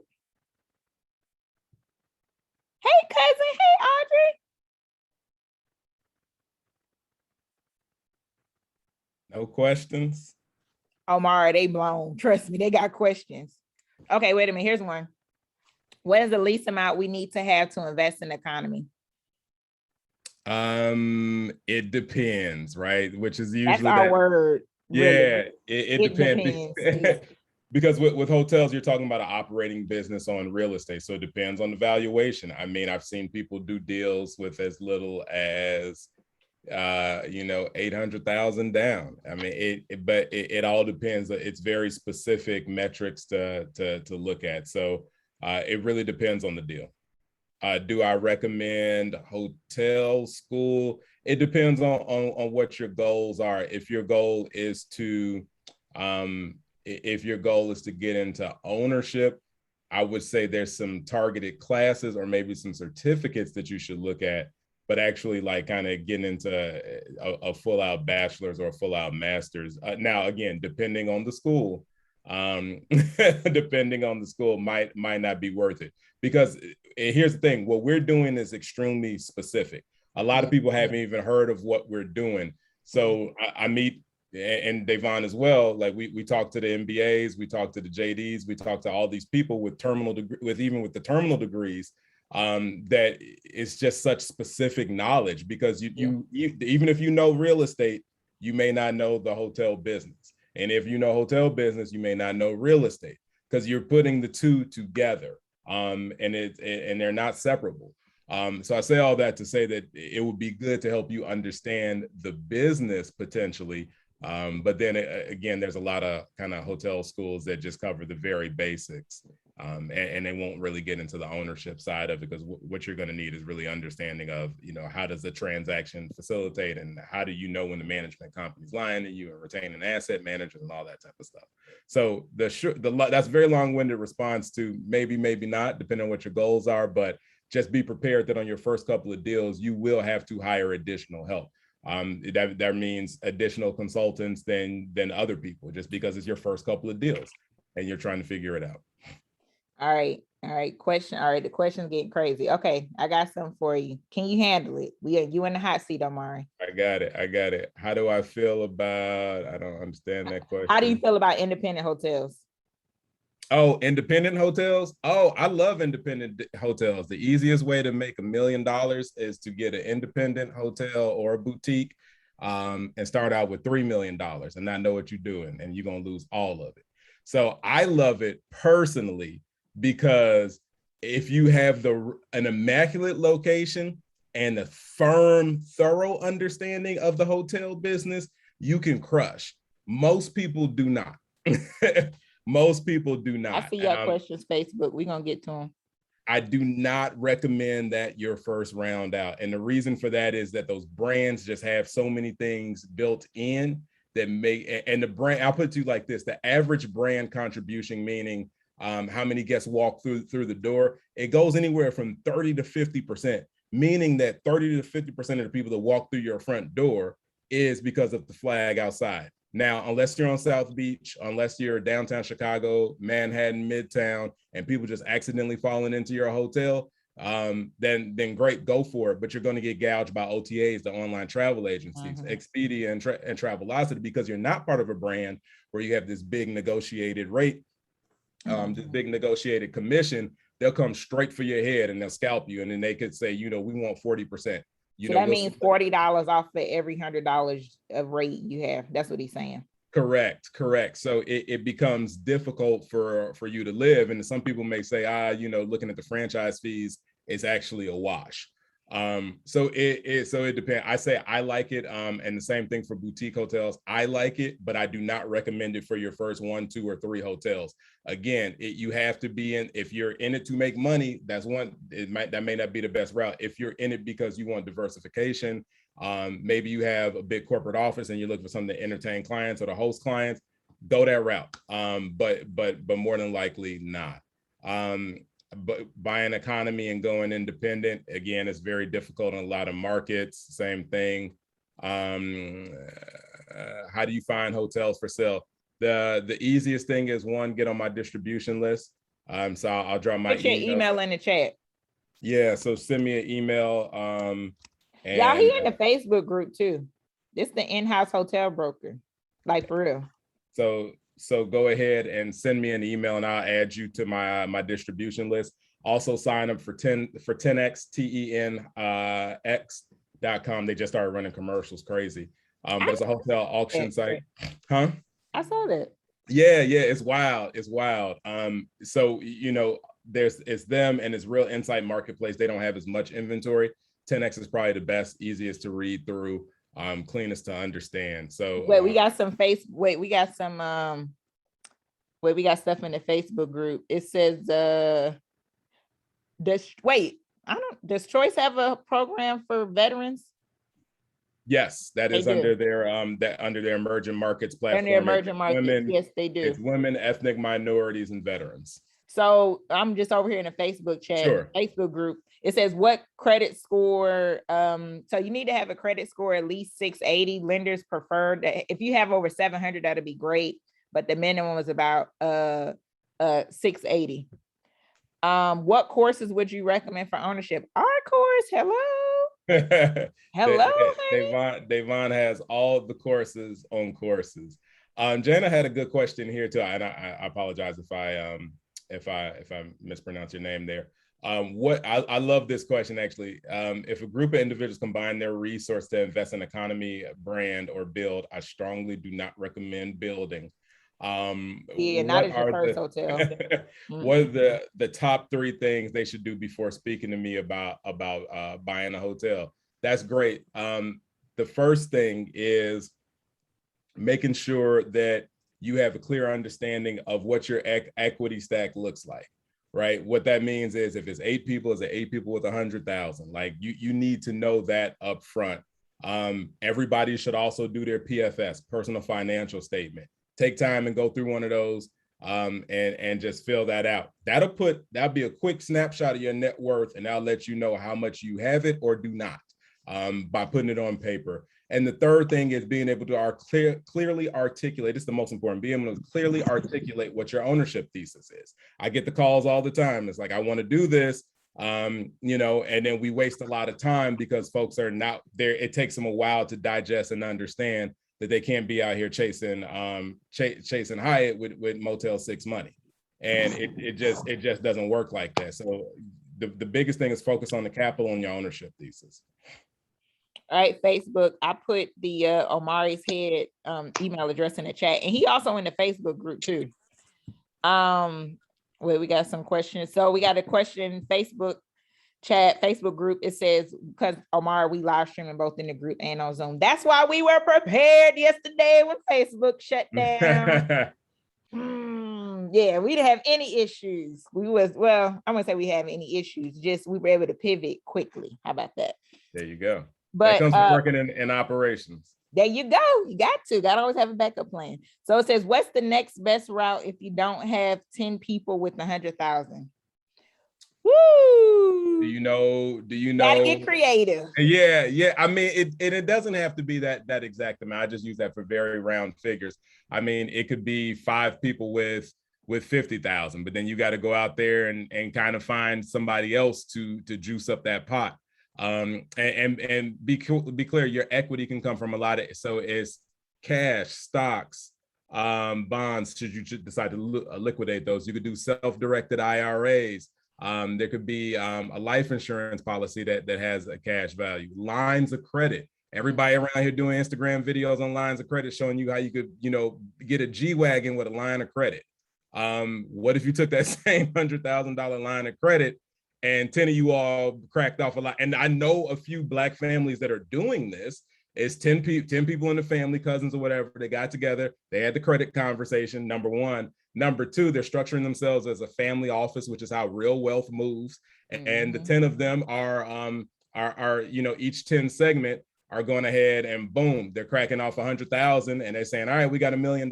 S1: Hey, cousin. Hey, Audrey.
S4: No questions.
S1: Omar, they blown. Trust me, they got questions. Okay, wait a minute. Here's one. What is the least amount we need to have to invest in the economy?
S4: It depends, right? Which is usually
S1: that's our word.
S4: Really. Yeah, it depends. Because with hotels, you're talking about an operating business on real estate. So it depends on the valuation. I mean, I've seen people do deals with as little as 800,000 down. I mean, it all depends. It's very specific metrics to look at. So it really depends on the deal. Do I recommend hotel school? It depends on what your goals are. If your goal is to get into ownership, I would say there's some targeted classes or maybe some certificates that you should look at, but actually like kind of getting into a full out bachelor's or a full out master's. Now, again, depending on the school, might not be worth it, because here's the thing, what we're doing is extremely specific. A lot of people haven't even heard of what we're doing. So I meet, and Devon as well, like we talk to the MBAs, we talk to the JDs, we talk to all these people with the terminal degrees, that it's just such specific knowledge, because you even if you know real estate, you may not know the hotel business. And if you know hotel business, you may not know real estate, because you're putting the two together, and they're not separable. So I say all that to say that it would be good to help you understand the business potentially. But then again, there's a lot of kind of hotel schools that just cover the very basics, and they won't really get into the ownership side of it, because what you're going to need is really understanding of, how does the transaction facilitate, and how do you know when the management company's lying to you, and retaining asset managers and all that type of stuff. So that's a very long-winded response to maybe not, depending on what your goals are, but just be prepared that on your first couple of deals, you will have to hire additional help. That means additional consultants than other people, just because it's your first couple of deals and you're trying to figure it out.
S1: All right. Question. All right. The question's getting crazy. Okay. I got something for you. Can you handle it? You in the hot seat, Omari.
S4: I got it. How do I feel about, I don't understand that question.
S1: How do you feel about independent hotels?
S4: Oh, independent hotels. Oh, I love independent hotels. The easiest way to make $1 million is to get an independent hotel or a boutique, and start out with $3 million and not know what you're doing, and you're going to lose all of it. So I love it personally, because if you have an immaculate location and a firm, thorough understanding of the hotel business, you can crush. Most people do not. Most people do not.
S1: I see your questions, Facebook. We're going to get to them.
S4: I do not recommend that your first round out. And the reason for that is that those brands just have so many things built in that and the brand, I'll put it to you like this, the average brand contribution, meaning how many guests walk through the door, it goes anywhere from 30 to 50%, meaning that 30 to 50% of the people that walk through your front door is because of the flag outside. Now, unless you're on South Beach, unless you're downtown Chicago, Manhattan, Midtown, and people just accidentally falling into your hotel, then great, go for it. But you're going to get gouged by OTAs, the online travel agencies, Expedia and Travelocity, because you're not part of a brand where you have this big negotiated rate, this big negotiated commission. They'll come straight for your head and they'll scalp you. And then they could say, we want 40%.
S1: So that means $40 off for every $100 of rate you have. That's what he's saying.
S4: Correct. So it becomes difficult for you to live. And some people may say, looking at the franchise fees, it's actually a wash. So it depends. I say I like it. And the same thing for boutique hotels. I like it, but I do not recommend it for your first 1, 2, or 3 hotels. Again, you have to be in, if you're in it to make money, that may not be the best route. If you're in it because you want diversification, maybe you have a big corporate office and you're looking for something to entertain clients or to host clients, go that route. But more than likely not. But buying economy and going independent, again, it's very difficult in a lot of markets. Same thing. How do you find hotels for sale? The easiest thing is, one, get on my distribution list. So I'll drop my
S1: email in the chat.
S4: Yeah, so send me an email.
S1: Y'all, he in the Facebook group too. This is the in-house hotel broker, like for real.
S4: So go ahead and send me an email and I'll add you to my distribution list. Also sign up for 10x, TENX.com. They just started running commercials, crazy. But it's a hotel auction site. Huh?
S1: I saw that.
S4: Yeah, it's wild. It's wild. So, it's them and it's Real Insight Marketplace. They don't have as much inventory. 10x is probably the best, easiest to read through. Cleanest to understand. So
S1: we got some we got some we got stuff in the Facebook group. It says does Choice have a program for veterans?
S4: Yes, that is under their emerging markets platform.
S1: Under emerging markets, yes, they do.
S4: It's women, ethnic minorities, and veterans.
S1: So I'm just over here in the Facebook chat, Facebook group. It says what credit score. So you need to have a credit score at least 680. Lenders prefer that. If you have over 700, that'd be great. But the minimum is about 680. What courses would you recommend for ownership? Our course, hello. Hello.
S4: Davon has all the courses on courses. Jana had a good question here too, and I apologize if I mispronounce your name there. I love this question actually. If a group of individuals combine their resource to invest in economy, brand, or build, I strongly do not recommend building.
S1: Not as your first hotel.
S4: What are the top 3 things they should do before speaking to me about buying a hotel? That's great. The first thing is making sure that you have a clear understanding of what your equity stack looks like, right? What that means is if it's 8 people, is it 8 people with 100,000? Like you need to know that up front. Everybody should also do their PFS, personal financial statement. Take time and go through one of those and just fill that out. That'll be a quick snapshot of your net worth, and that'll let you know how much you have it or do not by putting it on paper. And the third thing is being able to clearly articulate. It's the most important, being able to clearly articulate what your ownership thesis is. I get the calls all the time. It's like, I want to do this, and then we waste a lot of time because folks are not there. It takes them a while to digest and understand that they can't be out here chasing Hyatt with Motel 6 money. And it just doesn't work like that. So the biggest thing is focus on the capital and your ownership thesis.
S1: All right, Facebook, I put the Omari's head email address in the chat, and he also in the Facebook group too. We got some questions. So we got a question, Facebook chat, Facebook group. It says, because Omar, we live streaming both in the group and on Zoom. That's why we were prepared yesterday when Facebook shut down. Yeah, we didn't have any issues. I'm gonna say we have any issues, just we were able to pivot quickly. How about that?
S4: There you go.
S1: But
S4: that comes from working in operations.
S1: There you go. You gotta always have a backup plan. So it says, what's the next best route if you don't have 10 people with 100,000? Woo!
S4: Do you know?
S1: Gotta get creative.
S4: Yeah. I mean, it doesn't have to be that exact amount. I just use that for very round figures. I mean, it could be 5 people with 50,000, but then you got to go out there and kind of find somebody else to juice up that pot. And be clear, your equity can come from a lot of, so it's cash, stocks, bonds, should you decide to liquidate those. You could do self-directed IRAs. There could be a life insurance policy that has a cash value. Lines of credit. Everybody around here doing Instagram videos on lines of credit showing you how you could, get a G-Wagon with a line of credit. What if you took that same $100,000 line of credit and 10 of you all cracked off a lot. And I know a few Black families that are doing this. It's 10 people in the family, cousins or whatever. They got together. They had the credit conversation, number one. Number two, they're structuring themselves as a family office, which is how real wealth moves. And the 10 of them are each 10 segment are going ahead and boom, they're cracking off 100,000 and they're saying, all right, we got $1 million,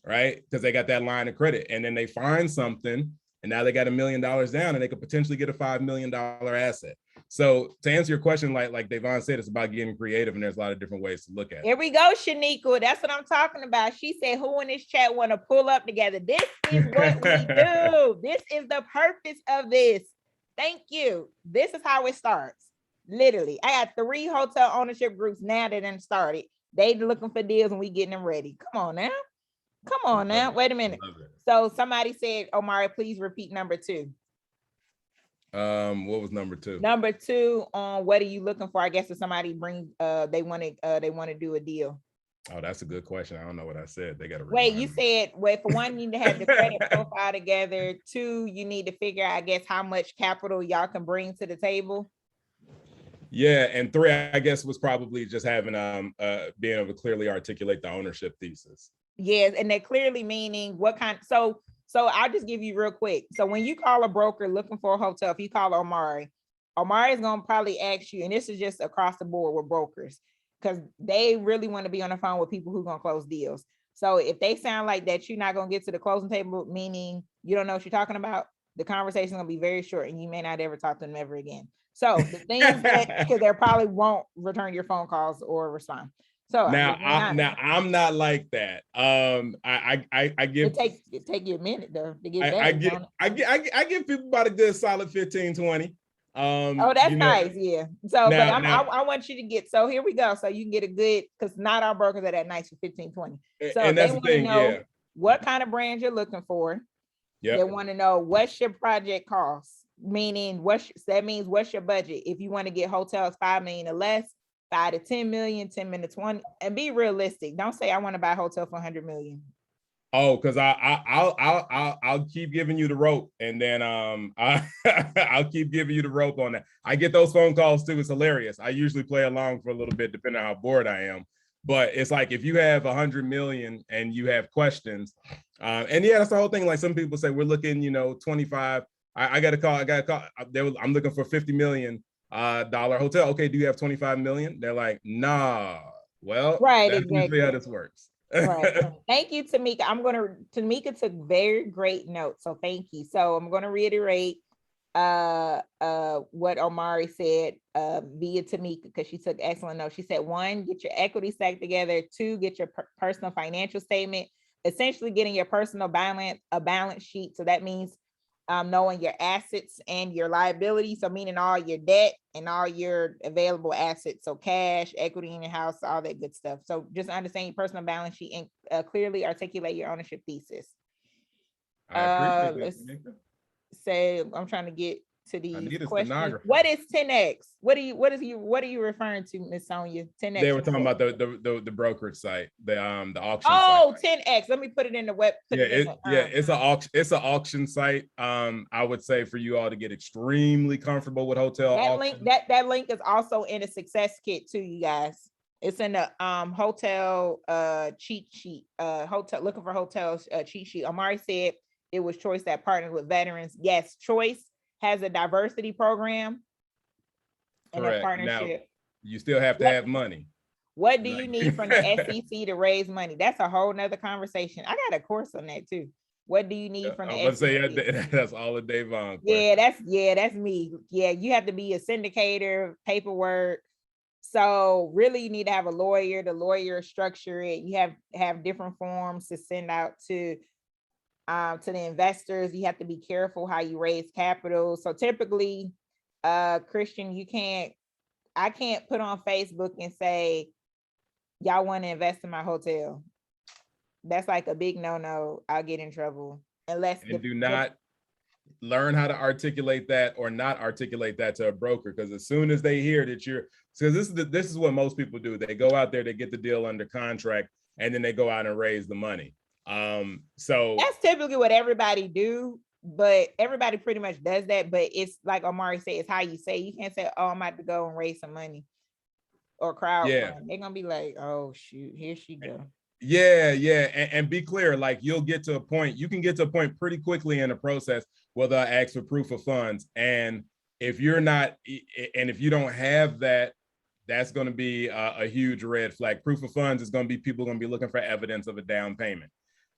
S4: right? Because they got that line of credit. And then they find something and now they got $1 million down and they could potentially get a $5 million asset. So to answer your question, like Devon said, it's about getting creative and there's a lot of different ways to look at it.
S1: Here we go, Shaniqua. That's what I'm talking about. She said, who in this chat want to pull up together? This is what we do. This is the purpose of this. Thank you. This is how it starts. Literally, I got 3 hotel ownership groups now that done started. They looking for deals and we getting them ready. Come on now. Come on now. Wait a minute. So somebody said, Omari, please repeat number 2.
S4: What was number 2?
S1: Number 2 on what are you looking for? I guess if somebody brings they want to do a deal.
S4: Oh, that's a good question. I don't know what I said. They got to
S1: wait. You said for one, you need to have the credit profile together. 2, you need to figure out, I guess, how much capital y'all can bring to the table.
S4: Yeah, and 3, I guess, was probably just having being able to clearly articulate the ownership thesis.
S1: Yes, and they're clearly meaning what kind. So I'll just give you real quick. So when you call a broker looking for a hotel, if you call Omari is gonna probably ask you, and this is just across the board with brokers, because they really want to be on the phone with people who are gonna close deals. So if they sound like that you're not gonna get to the closing table, meaning you don't know what you're talking about, the conversation is gonna be very short and you may not ever talk to them ever again. So the thing is that because they probably won't return your phone calls or respond. So
S4: now I'm not like that. I give
S1: it take you a minute though to get
S4: I give people about a good solid 15-20.
S1: Oh, that's nice. Yeah. So now, but I want you to get, so here we go. So you can get a good, because not all brokers are that nice for 15-20. So and that's they want to know what kind of brand you're looking for. They want to know what's your project cost, meaning that means what's your budget. If you want to get hotels 5 million or less, 5 to 10 million, 10 million to 20, and be realistic. Don't say I want to buy a hotel for 100 million.
S4: Oh, because I'll keep giving you the rope, and then I'll keep giving you the rope on that. I get those phone calls too. It's hilarious. I usually play along for a little bit, depending on how bored I am. But it's like if you have 100 million and you have questions, and yeah, that's the whole thing. Like some people say, we're looking, 25. I got to call. I'm looking for $50 million hotel. Okay, do you have 25 million? They're like, nah. Well,
S1: right,
S4: that's
S1: exactly.
S4: usually how this works.
S1: Right. Thank you, Tamika. Tamika took very great notes. So thank you. So I'm gonna reiterate what Omari said via Tamika, because she took excellent notes. She said 1, get your equity stack together. 2, get your personal financial statement, essentially getting your personal balance sheet. So that means knowing your assets and your liabilities, so meaning all your debt and all your available assets, so cash, equity in your house, all that good stuff. So just understand your personal balance sheet and clearly articulate your ownership thesis.
S4: I appreciate that.
S1: Say, I'm trying to get to these questions. What is 10X? What are you referring to, Miss Sonia? 10X.
S4: They were talking about the brokerage site, the auction.
S1: Oh, site. 10X. Let me put it in the web.
S4: It's an auction site. I would say for you all to get extremely comfortable with hotel auction.
S1: That link is also in a success kit too, you guys. It's in the hotel cheat sheet. Hotel looking for hotels cheat sheet. Omari said it was Choice that partnered with veterans. Yes, Choice has a diversity program and a partnership.
S4: Now, you still have to have money.
S1: What do you need from the SEC to raise money? That's a whole nother conversation. I got a course on that too. What do you need from the SEC?
S4: Say that's all of Devon.
S1: Yeah, that's me. Yeah, you have to be a syndicator, paperwork. So really you need to have a lawyer. The lawyer structure it. You have different forms to send out to the investors. You have to be careful how you raise capital. So typically, Christian, I can't put on Facebook and say, y'all want to invest in my hotel. That's like a big no. I'll get in trouble.
S4: Do not learn how to articulate that or not articulate that to a broker, because as soon as they hear that this is what most people do. They go out there, they get the deal under contract, and then they go out and raise the money. So
S1: that's typically what everybody do. but everybody pretty much does that. But it's like Omari said, it's how you say. You can't say, "Oh, I'm about to go and raise some money," or crowdfund. They're gonna be like, "Oh shoot, here she go."
S4: Yeah, and be clear. Like you can get to a point pretty quickly in the process where they'll ask for proof of funds, and if you're not, and if you don't have that, that's going to be a huge red flag. Proof of funds is going to be people going to be looking for evidence of a down payment.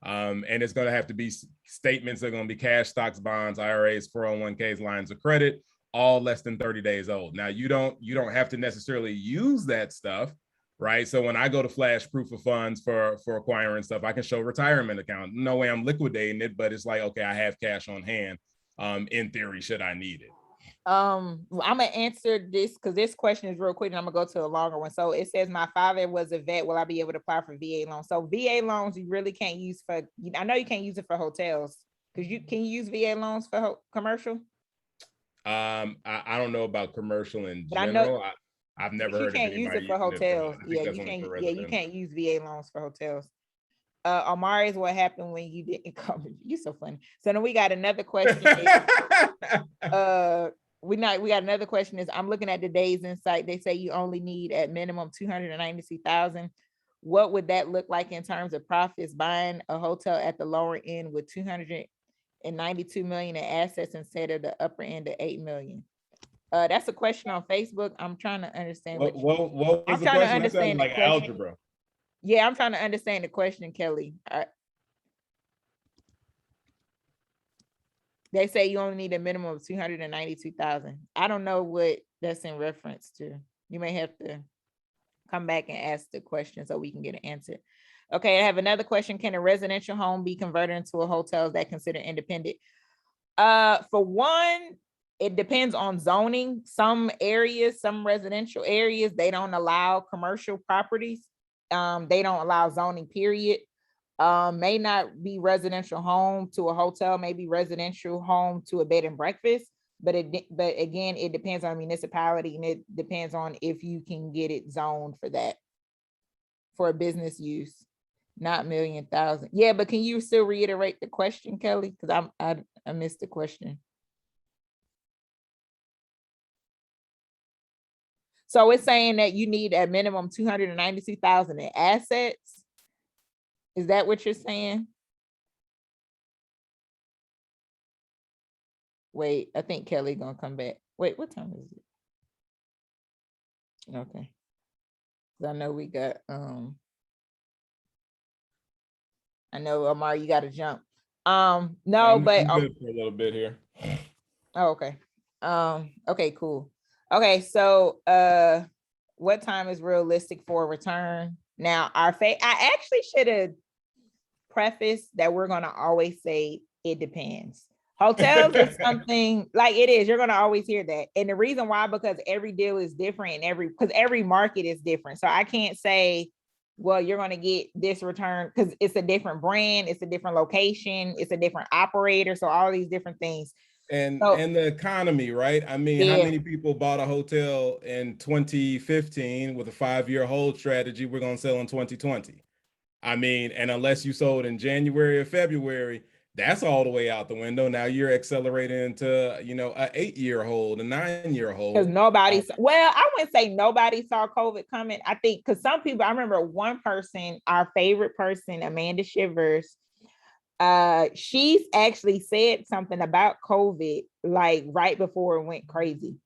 S4: And it's going to have to be statements that are going to be cash, stocks, bonds, IRAs, 401ks, lines of credit, all less than 30 days old. Now you don't have to necessarily use that stuff, right? So when I go to flash proof of funds for acquiring stuff, I can show retirement account. No way I'm liquidating it, but it's like, okay, I have cash on hand. In theory, should I need it?
S1: I'm gonna answer this because this question is real quick, and I'm gonna go to a longer one. So it says, my father was a vet. Will I be able to apply for VA loans? So VA loans you really can't use for. I know you can't use it for hotels because you can use VA loans for commercial.
S4: I don't know about commercial in general. I've never heard of anybody
S1: use it for hotels. Yeah, you can't use VA loans for hotels. Omari is what happened when you didn't come. You're so funny. So then we got another question. We got another question is, I'm looking at the Days Insight. They say you only need at minimum 292,000. What would that look like in terms of profits? Buying a hotel at the lower end with 292 million in assets instead of the upper end of 8 million. That's a question on Facebook. I'm trying to understand.
S4: What was the question? To understand like algebra.
S1: Yeah, I'm trying to understand the question, Kelly. They say you only need a minimum of 292,000. I don't know what that's in reference to. You may have to come back and ask the question so we can get an answer. Okay, I have another question. Can a residential home be converted into a hotel that considered independent? For one, it depends on zoning. Some areas, some residential areas, they don't allow commercial properties. They don't allow zoning, period. May not be residential home to a hotel, maybe residential home to a bed and breakfast. But again, it depends on municipality, and it depends on if you can get it zoned for that, for a business use, not million thousand. Yeah, but can you still reiterate the question, Kelly? Because I missed the question. So it's saying that you need a minimum 292,000 in assets. Is that what you're saying? Wait, I think Kelly gonna come back. Wait, what time is it? Okay. I know we got I know Omar, you gotta jump. No, but
S4: I'm good for a little bit here.
S1: Oh, okay. Okay, cool. Okay, so what time is realistic for a return? Now, I actually should have prefaced that we're gonna always say it depends. Hotels is something like it is. You're gonna always hear that, and the reason why, because every deal is different, and because every market is different. So I can't say, well, you're gonna get this return because it's a different brand, it's a different location, it's a different operator. So all these different things.
S4: And the economy, right? I mean, how many people bought a hotel in 2015 with a 5-year hold strategy? We're gonna sell in 2020. I mean, and unless you sold in January or February, that's all the way out the window. Now you're accelerating into, an 8-year hold, a 9-year hold.
S1: Because nobody, well, I wouldn't say nobody saw COVID coming. I think because some people, I remember one person, our favorite person, Amanda Shivers, she's actually said something about COVID like right before it went crazy.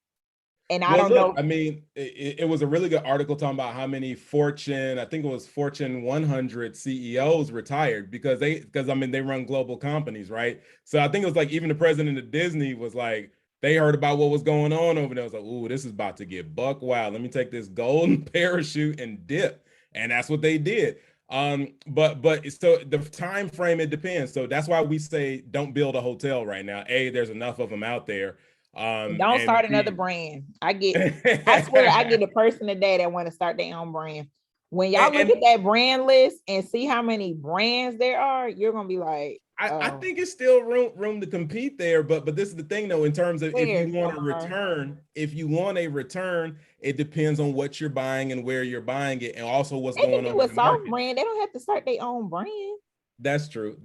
S1: And I don't know.
S4: I mean, it was a really good article talking about how many Fortune 100 CEOs retired because they run global companies, right? So I think it was like even the president of Disney was like, they heard about what was going on over there. I was like, ooh, this is about to get buck wild. Let me take this golden parachute and dip. And that's what they did. But so the time frame, it depends. So that's why we say don't build a hotel right now. There's enough of them out there.
S1: Don't start another brand. I swear I get a person today that want to start their own brand. When y'all look at that brand list and see how many brands there are, you're gonna be like,
S4: I think it's still room to compete there, but this is the thing though, in terms of if you want a return, it depends on what you're buying and where you're buying it, and also what's going on in the market.
S1: Brand, they don't have to start their own brand.
S4: That's true.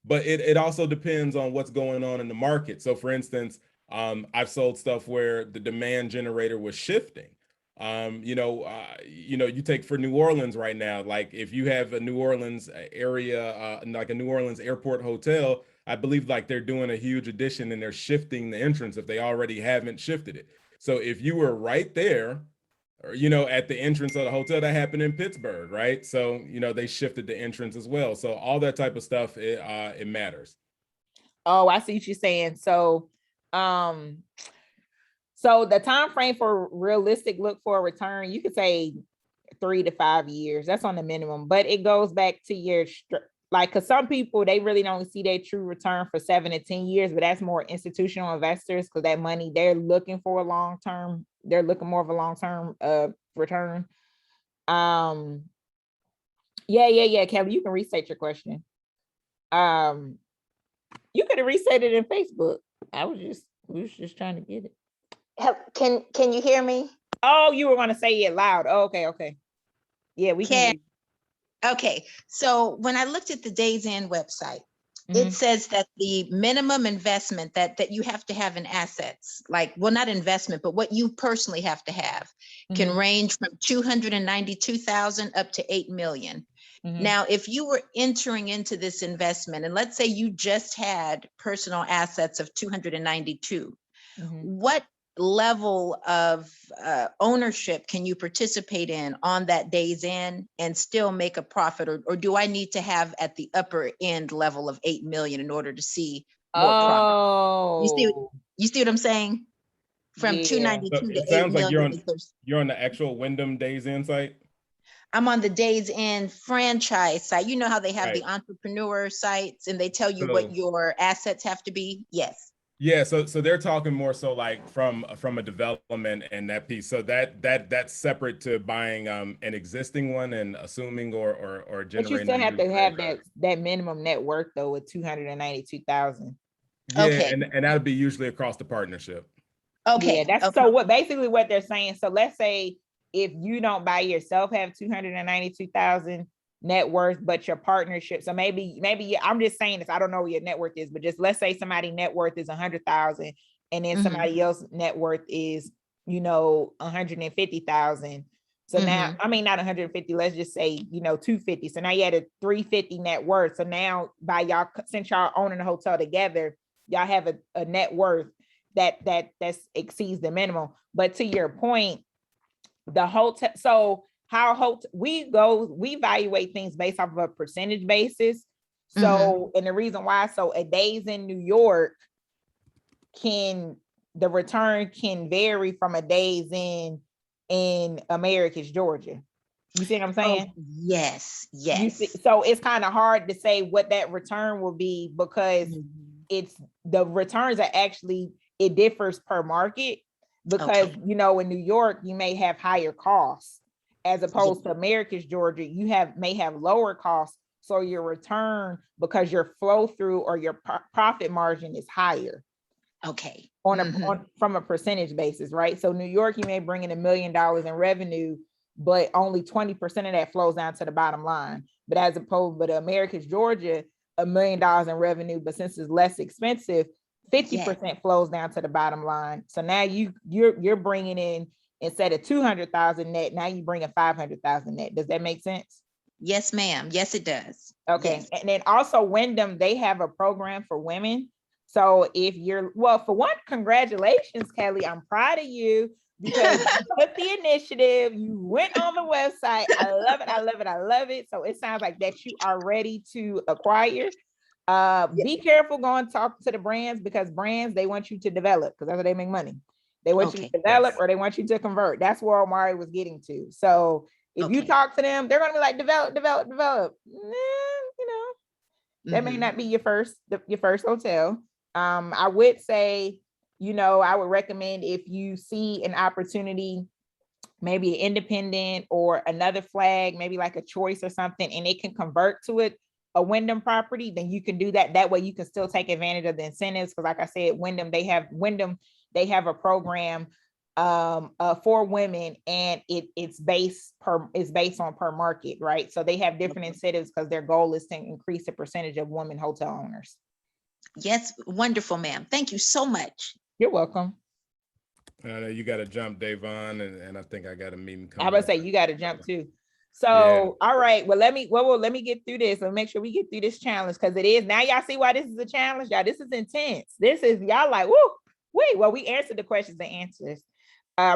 S4: but it also depends on what's going on in the market. So for instance, I've sold stuff where the demand generator was shifting. You take for New Orleans right now, like if you have a New Orleans area, like a New Orleans airport hotel, I believe like they're doing a huge addition and they're shifting the entrance if they already haven't shifted it. So if you were right there, or at the entrance of the hotel, that happened in Pittsburgh, right? So they shifted the entrance as well. So all that type of stuff, it matters.
S1: Oh, I see what you're saying. So, so the time frame for realistic look for a return, you could say 3 to 5 years. That's on the minimum, but it goes back to your like, because some people, they really don't see their true return for 7 to 10 years, but that's more institutional investors, because that money, they're looking for a long term. They're looking more of a long term return. Yeah, Kelly, you can restate your question. You could have reset it in Facebook. We was just trying to get it.
S2: Can you hear me?
S1: Oh, you were going to say it loud. Oh, okay. Yeah, we can.
S2: Okay, so when I looked at the Days Inn website, it says that the minimum investment that you have to have in assets, like, well, not investment, but what you personally have to have, can range from 292,000 up to 8 million. Now, if you were entering into this investment, and let's say you just had personal assets of 292, what level of ownership can you participate in on that Days Inn and still make a profit, or do I need to have at the upper end level of 8 million in order to see more profit? You see what I'm saying? From 292
S4: so
S2: to
S4: it sounds
S2: 8
S4: like
S2: million.
S4: you're on the actual Wyndham Days Inn site.
S2: I'm on the Days Inn franchise site. You know how they have the entrepreneur sites and they tell you what your assets have to be? Yes.
S4: Yeah, so they're talking more so like from a development and that piece. So that's separate to buying an existing one and assuming or generating.
S1: But you still have to have that minimum net worth though, with 292,000.
S4: Yeah, okay. And that'll be usually across the partnership.
S2: Okay.
S1: Yeah, that's so what basically what they're saying. So let's say if you don't by yourself have 292,000 net worth, but your partnership. So maybe I'm just saying this. I don't know what your net worth is, but just let's say somebody net worth is 100,000, and then somebody else net worth is 150,000. So now, I mean, not 150. Let's just say 250. So now you had a 350 net worth. So now by y'all, since y'all owning the hotel together, y'all have a net worth that exceeds the minimum. But to your point, the hotel. So we evaluate things based off of a percentage basis. So, and the reason why, so a Days in New York the return can vary from a Days in Americus, Georgia. You see what I'm saying?
S2: Oh, yes.
S1: So it's kind of hard to say what that return will be, because the returns are actually, it differs per market, because in New York, you may have higher costs. As opposed to Americus, Georgia, you may have lower costs. So your return, because your flow through or your profit margin is higher.
S2: Okay.
S1: From a percentage basis, right? So New York, you may bring in $1 million in revenue, but only 20% of that flows down to the bottom line. But Americus, Georgia, $1 million in revenue, but since it's less expensive, 50% flows down to the bottom line. So now you're bringing in, instead of 200,000 net, now you bring a 500,000 net. Does that make sense?
S2: Yes, ma'am. Yes, it does.
S1: Okay.
S2: Yes.
S1: And then also Wyndham, they have a program for women. So for one, congratulations, Kelly. I'm proud of you, because you took the initiative. You went on the website. I love it. So it sounds like that you are ready to acquire. Be careful going to talk to the brands, because brands, they want you to develop, because that's how they make money. They want you to develop, or they want you to convert. That's where Omari was getting to. So if you talk to them, they're going to be like, develop. That may not be your first hotel. I would say, I would recommend, if you see an opportunity, maybe an independent or another flag, maybe like a Choice or something, and it can convert to a Wyndham property, then you can do that. That way you can still take advantage of the incentives. Because like I said, Wyndham, they have a program for women, and it's based on per market, right? So they have different incentives because their goal is to increase the percentage of women hotel owners.
S2: Yes, wonderful, ma'am. Thank you so much.
S1: You're welcome.
S4: You got to jump, Davon, and I think I got a meeting coming.
S1: I was gonna say you got to jump too. So, yeah. All right. Well, let me get through this and make sure we get through this challenge, because it is now. Y'all see why this is a challenge, y'all. This is intense. This is y'all like, woo, wait. Well, we answered the questions and answers.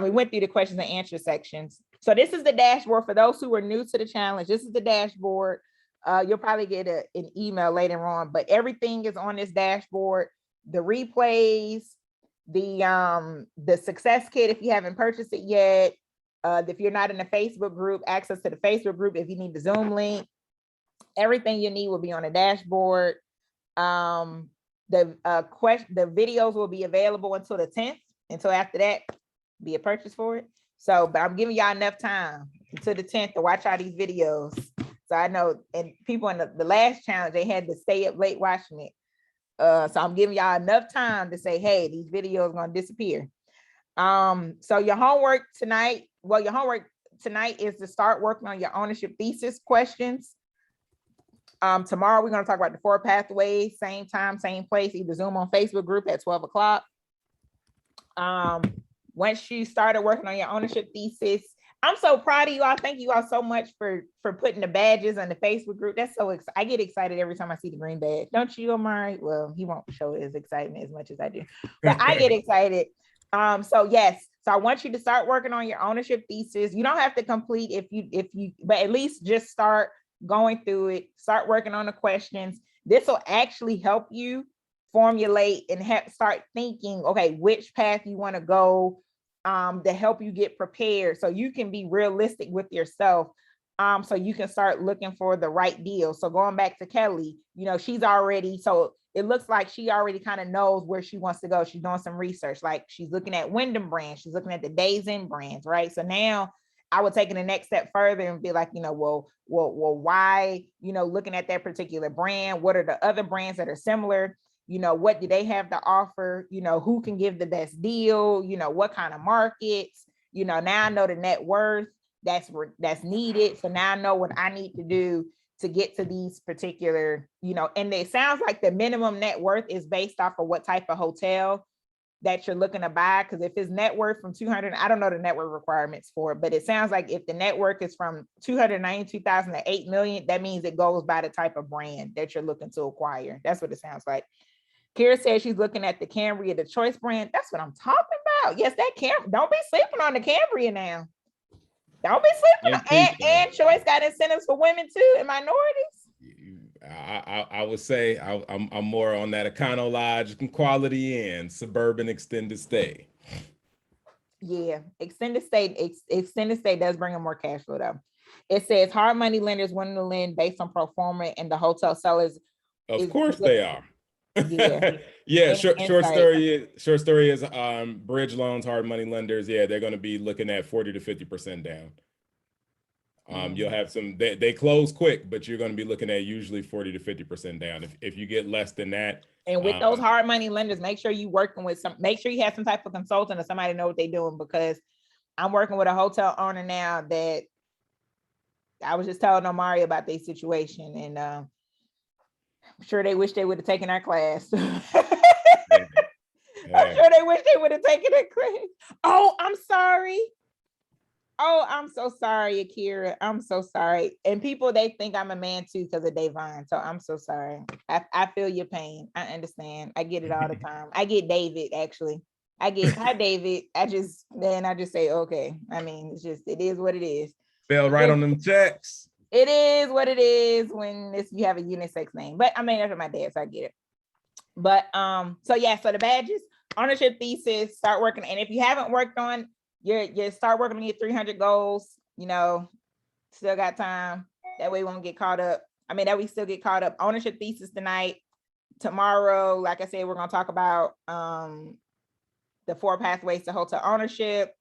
S1: We went through the questions and answer sections. So this is the dashboard for those who are new to the challenge. This is the dashboard. You'll probably get an email later on, but everything is on this dashboard. The replays, the success kit if you haven't purchased it yet. If you're not in the Facebook group, access to the Facebook group. If you need the Zoom link, everything you need will be on the dashboard. The videos will be available until the 10th. Until after that, be a purchase for it. So, but I'm giving y'all enough time until the 10th to watch all these videos. So I know, and people in the last challenge, they had to stay up late watching it. So I'm giving y'all enough time to say, hey, these videos are gonna disappear. So your homework tonight is to start working on your ownership thesis questions. Tomorrow we're going to talk about the 4 pathways, same time, same place, either Zoom on Facebook group at 12 o'clock. Once you started working on your ownership thesis, I'm so proud of you all. Thank you all so much for putting the badges on the Facebook group. That's so exciting. I get excited every time I see the green badge. Don't you, Omari? Well, he won't show his excitement as much as I do, but I get excited. So yes, so I want you to start working on your ownership thesis. You don't have to complete if you, but at least just start going through it, start working on the questions. This will actually help you formulate and start thinking, okay, which path you want to go, to help you get prepared so you can be realistic with yourself. So you can start looking for the right deal. So going back to Kelly, she's already, so it looks like she already kind of knows where she wants to go. She's doing some research, like she's looking at Wyndham brands, she's looking at the Days Inn brands, right? So now I would take it the next step further and be like, well, why, looking at that particular brand, what are the other brands that are similar? What do they have to offer? Who can give the best deal? What kind of markets? Now I know the net worth that's needed. So now I know what I need to do to get to these particular, and it sounds like the minimum net worth is based off of what type of hotel that you're looking to buy. Because if it's net worth from 200, I don't know the net worth requirements for it, but it sounds like if the net worth is from 292,000 to 8 million, that means it goes by the type of brand that you're looking to acquire. That's what it sounds like. Kira says she's looking at the Cambria, the Choice brand. That's what I'm talking about. Yes, that Cambria. Don't be sleeping on the Cambria now. Don't be sleeping. And Choice got incentives for women too and minorities.
S4: I would say I'm more on that Econo Lodge and Quality Inn, suburban extended stay.
S1: Yeah, extended stay does bring in more cash flow though. It says hard money lenders wanting to lend based on pro forma, and the hotel sellers.
S4: Of course they are.
S1: Yeah.
S4: Yeah. Short story is bridge loans, hard money lenders. Yeah, they're going to be looking at 40 to 50% down. You'll have some, they close quick, but you're going to be looking at usually 40 to 50% down. If you get less than that.
S1: And with those hard money lenders, make sure you're working with make sure you have some type of consultant or somebody know what they're doing, because I'm working with a hotel owner now that I was just telling Omari about their situation, and I'm sure they wish they would have taken our class. I'm sure they wish they would have taken a class. Oh, I'm sorry. Oh, I'm so sorry, Akira. I'm so sorry. And people, they think I'm a man too because of Davon. So I'm so sorry. I feel your pain. I understand. I get it all the time. I get David, actually. Hi, David. I just say, okay. I mean, it is what it is.
S4: Fell right on them checks.
S1: It is what it is when you have a unisex name. But I mean, that's my dad, so I get it. But so yeah, so the badges, ownership thesis, start working. And if you haven't worked on you start working on your 300 goals, still got time. That way we won't get caught up. I mean, that we still get caught up. Ownership thesis tonight. Tomorrow, like I said, we're going to talk about the 4 pathways to hotel ownership.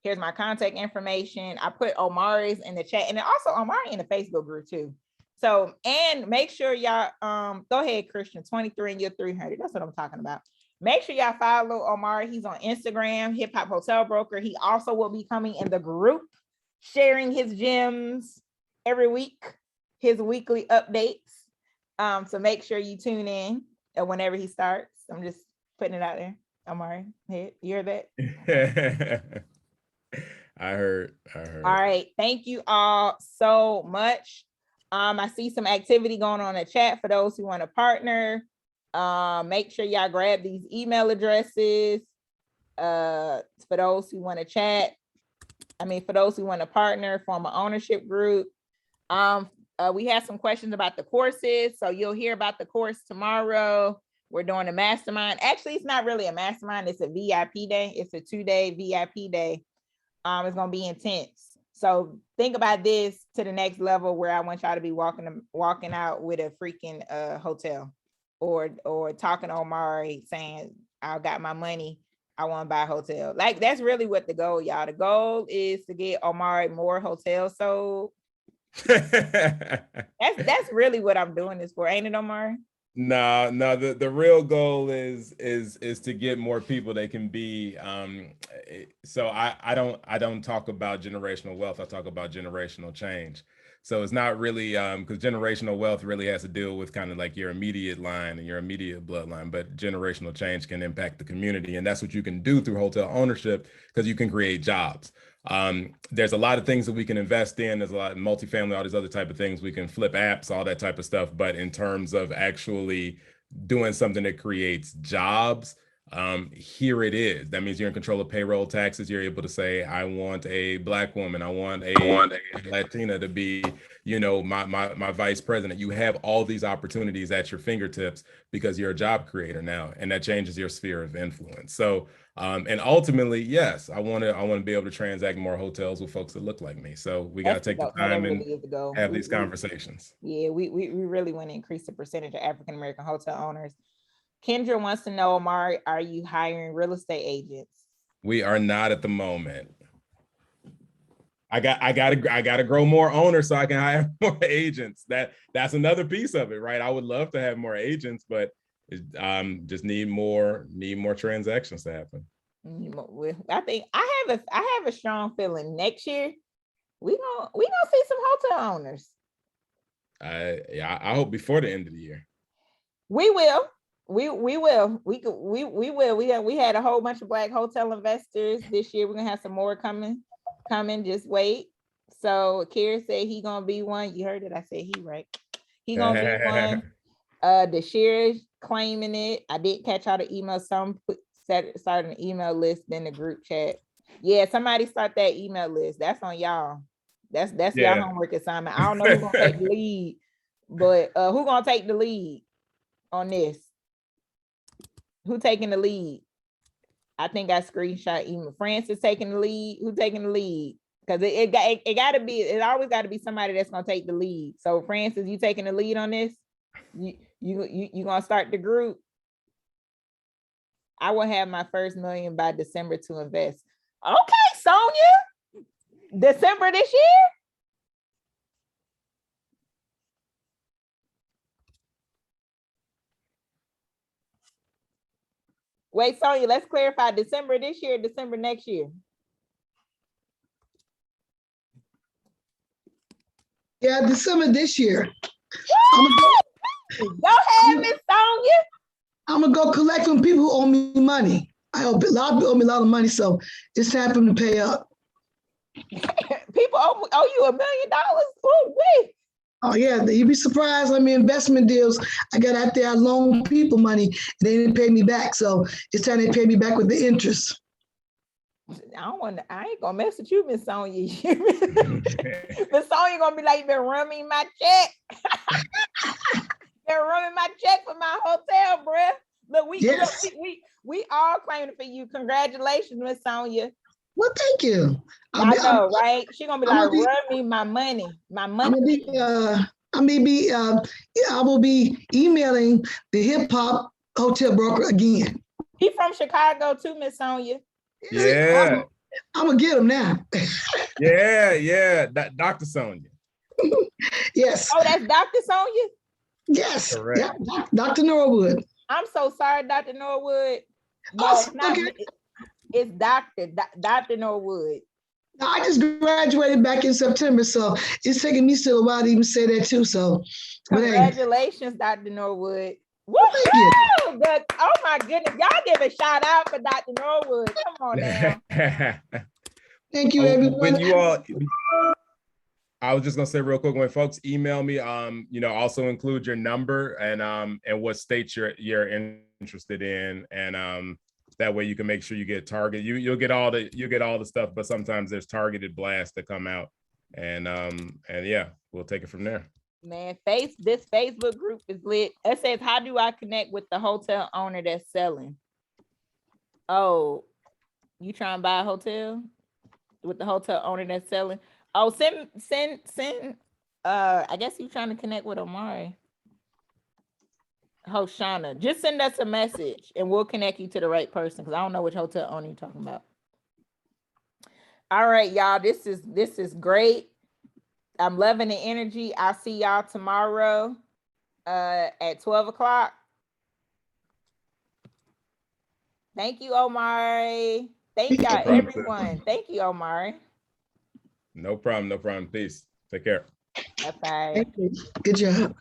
S1: Here's my contact information. I put Omari's in the chat, and then also Omari in the Facebook group too. So, and make sure y'all, go ahead, Christian, 23 and your 300. That's what I'm talking about. Make sure y'all follow Omari. He's on Instagram, Hip Hop Hotel Broker. He also will be coming in the group, sharing his gems every week, his weekly updates. So make sure you tune in whenever he starts. I'm just putting it out there. Omari, you hear that?
S4: I heard.
S1: All right. Thank you all so much. I see some activity going on in the chat for those who want to partner. Make sure y'all grab these email addresses for those who want to chat. For those who want to partner, form an ownership group. We have some questions about the courses, so you'll hear about the course tomorrow. We're doing a mastermind. Actually, it's not really a mastermind. It's a VIP day. It's a 2-day VIP day. It's gonna be intense. So think about this to the next level, where I want y'all to be walking out with a freaking hotel, or talking to Omari saying, I got my money, I want to buy a hotel. Like, that's really what the goal, y'all. The goal is to get Omari more hotels sold. That's really what I'm doing this for, ain't it, Omari?
S4: No, the real goal is to get more people that can be so I don't talk about generational wealth, I talk about generational change. So it's not really because generational wealth really has to deal with kind of like your immediate line and your immediate bloodline, but generational change can impact the community, and that's what you can do through hotel ownership, because you can create jobs. There's a lot of things that we can invest in. There's a lot of multifamily, all these other type of things. We can flip apps, all that type of stuff. But in terms of actually doing something that creates jobs, here it is. That means you're in control of payroll taxes. You're able to say, I want a Black woman, I want a Latina to be, my vice president. You have all these opportunities at your fingertips because you're a job creator now, and that changes your sphere of influence. So and ultimately, yes, I want to be able to transact more hotels with folks that look like me. So we got to take the time and have these conversations.
S1: Yeah, we really want to increase the percentage of African American hotel owners. Kendra wants to know, Omari, are you hiring real estate agents?
S4: We are not at the moment. I gotta grow more owners so I can hire more agents. That's another piece of it, right? I would love to have more agents, but just need more transactions to happen.
S1: I think I have a strong feeling next year we gonna see some hotel owners.
S4: I hope before the end of the year.
S1: We will. We will. We had a whole bunch of Black hotel investors this year. We're gonna have some more coming. Just wait. So Kier said he gonna be one. You heard it. I said he, right? He gonna be one. The shares claiming it. I did catch all the emails. Some started an email list in the group chat. Yeah, somebody start that email list. That's on y'all. That's y'all homework assignment. I don't know who's gonna take the lead, but who gonna take the lead on this? Who taking the lead? I think I screenshot email. Francis taking the lead. Who taking the lead? Because it gotta be. It always got to be somebody that's gonna take the lead. So Francis, you taking the lead on this? You gonna start the group? I will have my first $1 million by December to invest. Okay, Sonia. December this year? Wait, Sonia, let's clarify. December this year, December next year?
S3: Yeah, December this year.
S1: Go ahead, Miss Sonia.
S3: I'm gonna go collect from people who owe me money. I owe a lot of people owe me a lot of money, so it's time for them to pay up.
S1: People owe you $1 million. Oh, wait.
S3: Oh yeah, you'd be surprised how many investment deals I got out there. I loaned people money and they didn't pay me back, so it's time they pay me back with the interest.
S1: I ain't gonna mess with you, Miss Sonia. Miss Sonia gonna be like, you been running my check. They're running my check for my hotel, bruh. Look, we all claiming for you. Congratulations, Miss Sonia.
S3: Well, thank you.
S1: I know, right? She gonna be like, run me my money. My money.
S3: I will be emailing the hip hop hotel broker again.
S1: He from Chicago too, Miss Sonia.
S4: Yeah.
S3: I'm gonna get him now.
S4: Yeah. Dr. Sonia.
S3: Yes.
S1: Oh, that's Dr. Sonia?
S3: Yes.
S4: Correct.
S3: Yeah, Dr. Norwood.
S1: I'm so sorry, Dr. Norwood. No, it's not. It's Dr. Norwood.
S3: I just graduated back in September, so it's taking me still a while to even say that too. So,
S1: congratulations, Dr. Norwood. Woo! Oh my goodness, y'all give a shout out for Dr. Norwood. Come on now.
S3: Thank you, everyone.
S4: When you all, I was just gonna say real quick, when folks email me, also include your number and what state you're interested in, and that way you can make sure you get targeted. You'll get all the stuff, but sometimes there's targeted blasts that come out, and yeah, we'll take it from there.
S1: Man, this Facebook group is lit. It says, how do I connect with the hotel owner that's selling? Oh, you trying to buy a hotel with the hotel owner that's selling? Oh, send. I guess you trying to connect with Omari. Hoshana, just send us a message and we'll connect you to the right person, because I don't know which hotel owner you're talking about. All right, y'all. This is great. I'm loving the energy. I'll see y'all tomorrow at 12 o'clock. Thank you, Omari. Thank y'all, everyone. Thank you, Omari.
S4: No problem. Peace. Take care.
S1: Bye-bye.
S3: Good job.